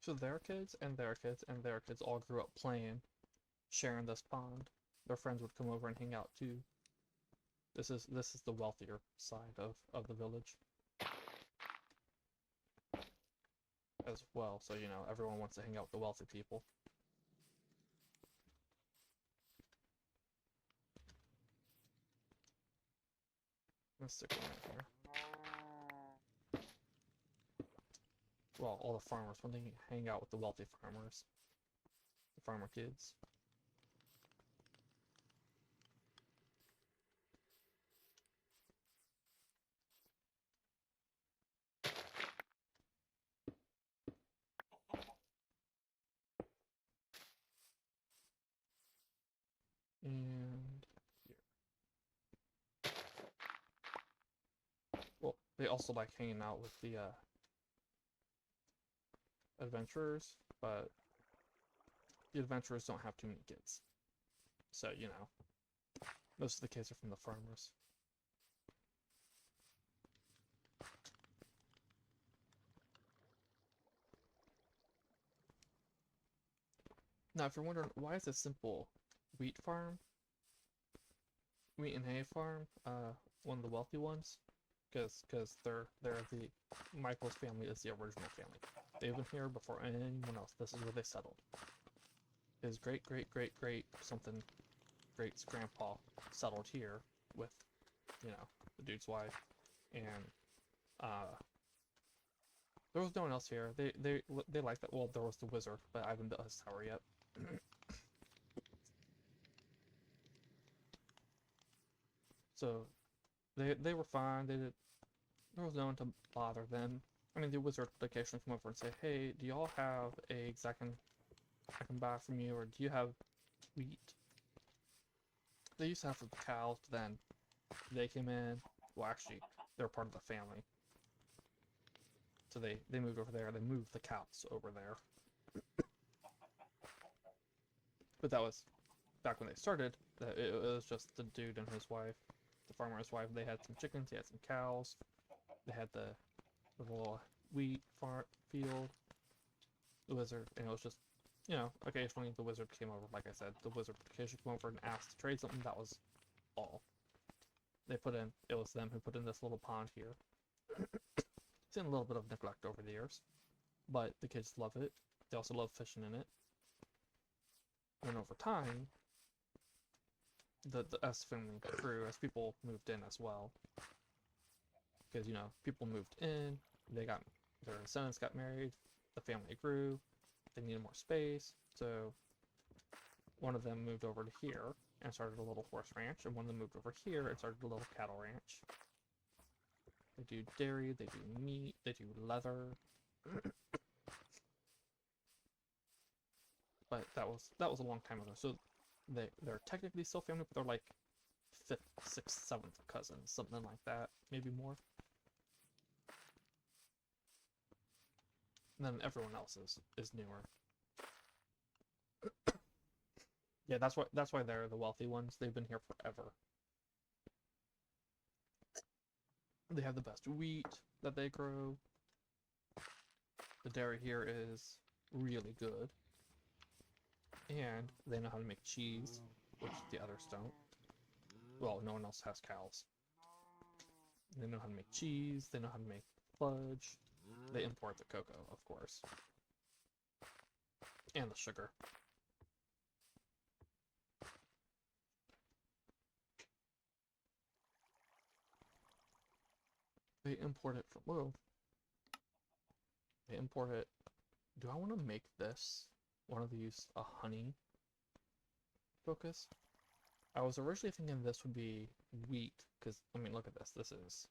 So their kids and their kids and their kids all grew up playing, sharing this pond. Their friends would come over and hang out too. This is the wealthier side of the village as well. So you know everyone wants to hang out with the wealthy people. Let's stick one right here. Well, all the farmers when they hang out with the wealthy farmers, the farmer kids. And here. Well, they also like hanging out with the adventurers, but the adventurers don't have too many kids. So, you know, most of the kids are from the farmers. Now, if you're wondering, why is a simple wheat farm, wheat and hay farm, one of the wealthy ones? Because they're the Michael's family is the original family. They've been here before anyone else. This is where they settled. His great something great's grandpa settled here with, you know, the dude's wife, and there was no one else here. They liked that. Well, there was the wizard, but I haven't built his tower yet. So they were fine. There was no one to bother them. I mean, the wizard would occasionally come over and say, "Hey, do y'all have eggs I can buy from you, or do you have wheat?" They used to have the cows, but then they came in. Well, actually, they're part of the family, so they moved over there. They moved the cows over there, but that was back when they started. That it was just the dude and his wife, the farmer and his wife. They had some chickens. They had some cows. They had the little wheat farm field. The wizard, and it was just, you know, occasionally the wizard came over. Like I said, the wizard would occasionally come over and ask to trade something. That was all. They put in, it was them who put in this little pond here. It's in a little bit of neglect over the years, but the kids love it. They also love fishing in it. And over time, the S family grew as people moved in as well. Because, you know, people moved in, their descendants got married, the family grew, they needed more space, so one of them moved over to here and started a little horse ranch, and one of them moved over here and started a little cattle ranch. They do dairy, they do meat, they do leather. But that was a long time ago. So they're technically still family, but they're like 5th, 6th, 7th cousins, something like that, maybe more. And then everyone else is newer. Yeah, that's why they're the wealthy ones. They've been here forever. They have the best wheat that they grow. The dairy here is really good. And they know how to make cheese, which the others don't. Well, no one else has cows. They know how to make cheese, they know how to make fudge. They import the cocoa, of course. And the sugar. They import it from, whoa. They import it. Do I want to make this one of these a honey focus? I was originally thinking this would be wheat, because, I mean, look at this. This is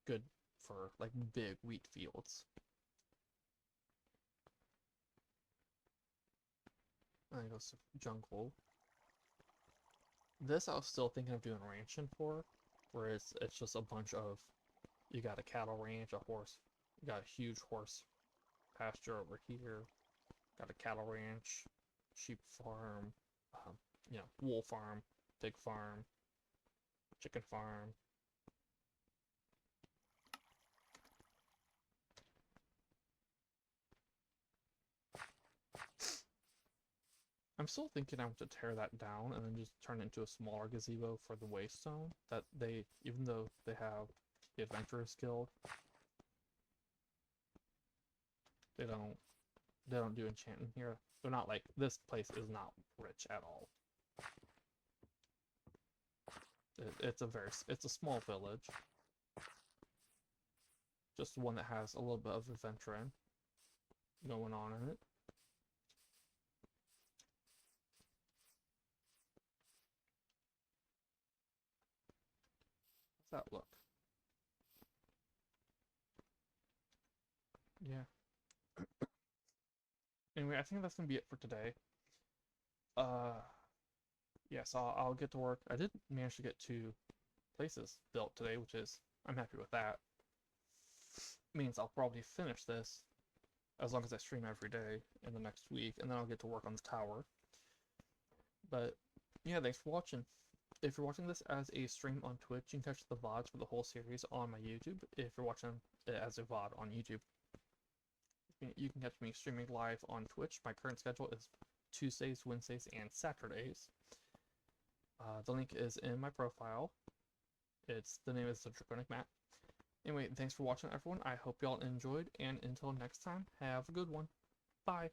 good for, like, big wheat fields. And it goes to jungle. This I was still thinking of doing ranching for, where it's just a bunch of, you got a cattle ranch, a horse, you got a huge horse pasture over here, got a cattle ranch, sheep farm, you know, wool farm, pig farm, chicken farm. I'm still thinking I want to tear that down and then just turn it into a smaller gazebo for the waste zone. That they, even though they have the Adventurers Guild, they don't do enchanting here. They're not like, this place is not rich at all. It's a small village. Just one that has a little bit of adventuring going on in it. How's that look? Yeah. Anyway, I think that's gonna be it for today. Yeah, so I'll get to work. I did manage to get 2 places built today, which is, I'm happy with that. Means I'll probably finish this as long as I stream every day in the next week, and then I'll get to work on the tower. But yeah, thanks for watching. If you're watching this as a stream on Twitch, you can catch the VODs for the whole series on my YouTube. If you're watching it as a VOD on YouTube, you can catch me streaming live on Twitch. My current schedule is Tuesdays, Wednesdays, and Saturdays. The link is in my profile. The name is the Draconic Matt. Anyway, thanks for watching, everyone. I hope y'all enjoyed, and until next time, have a good one. Bye.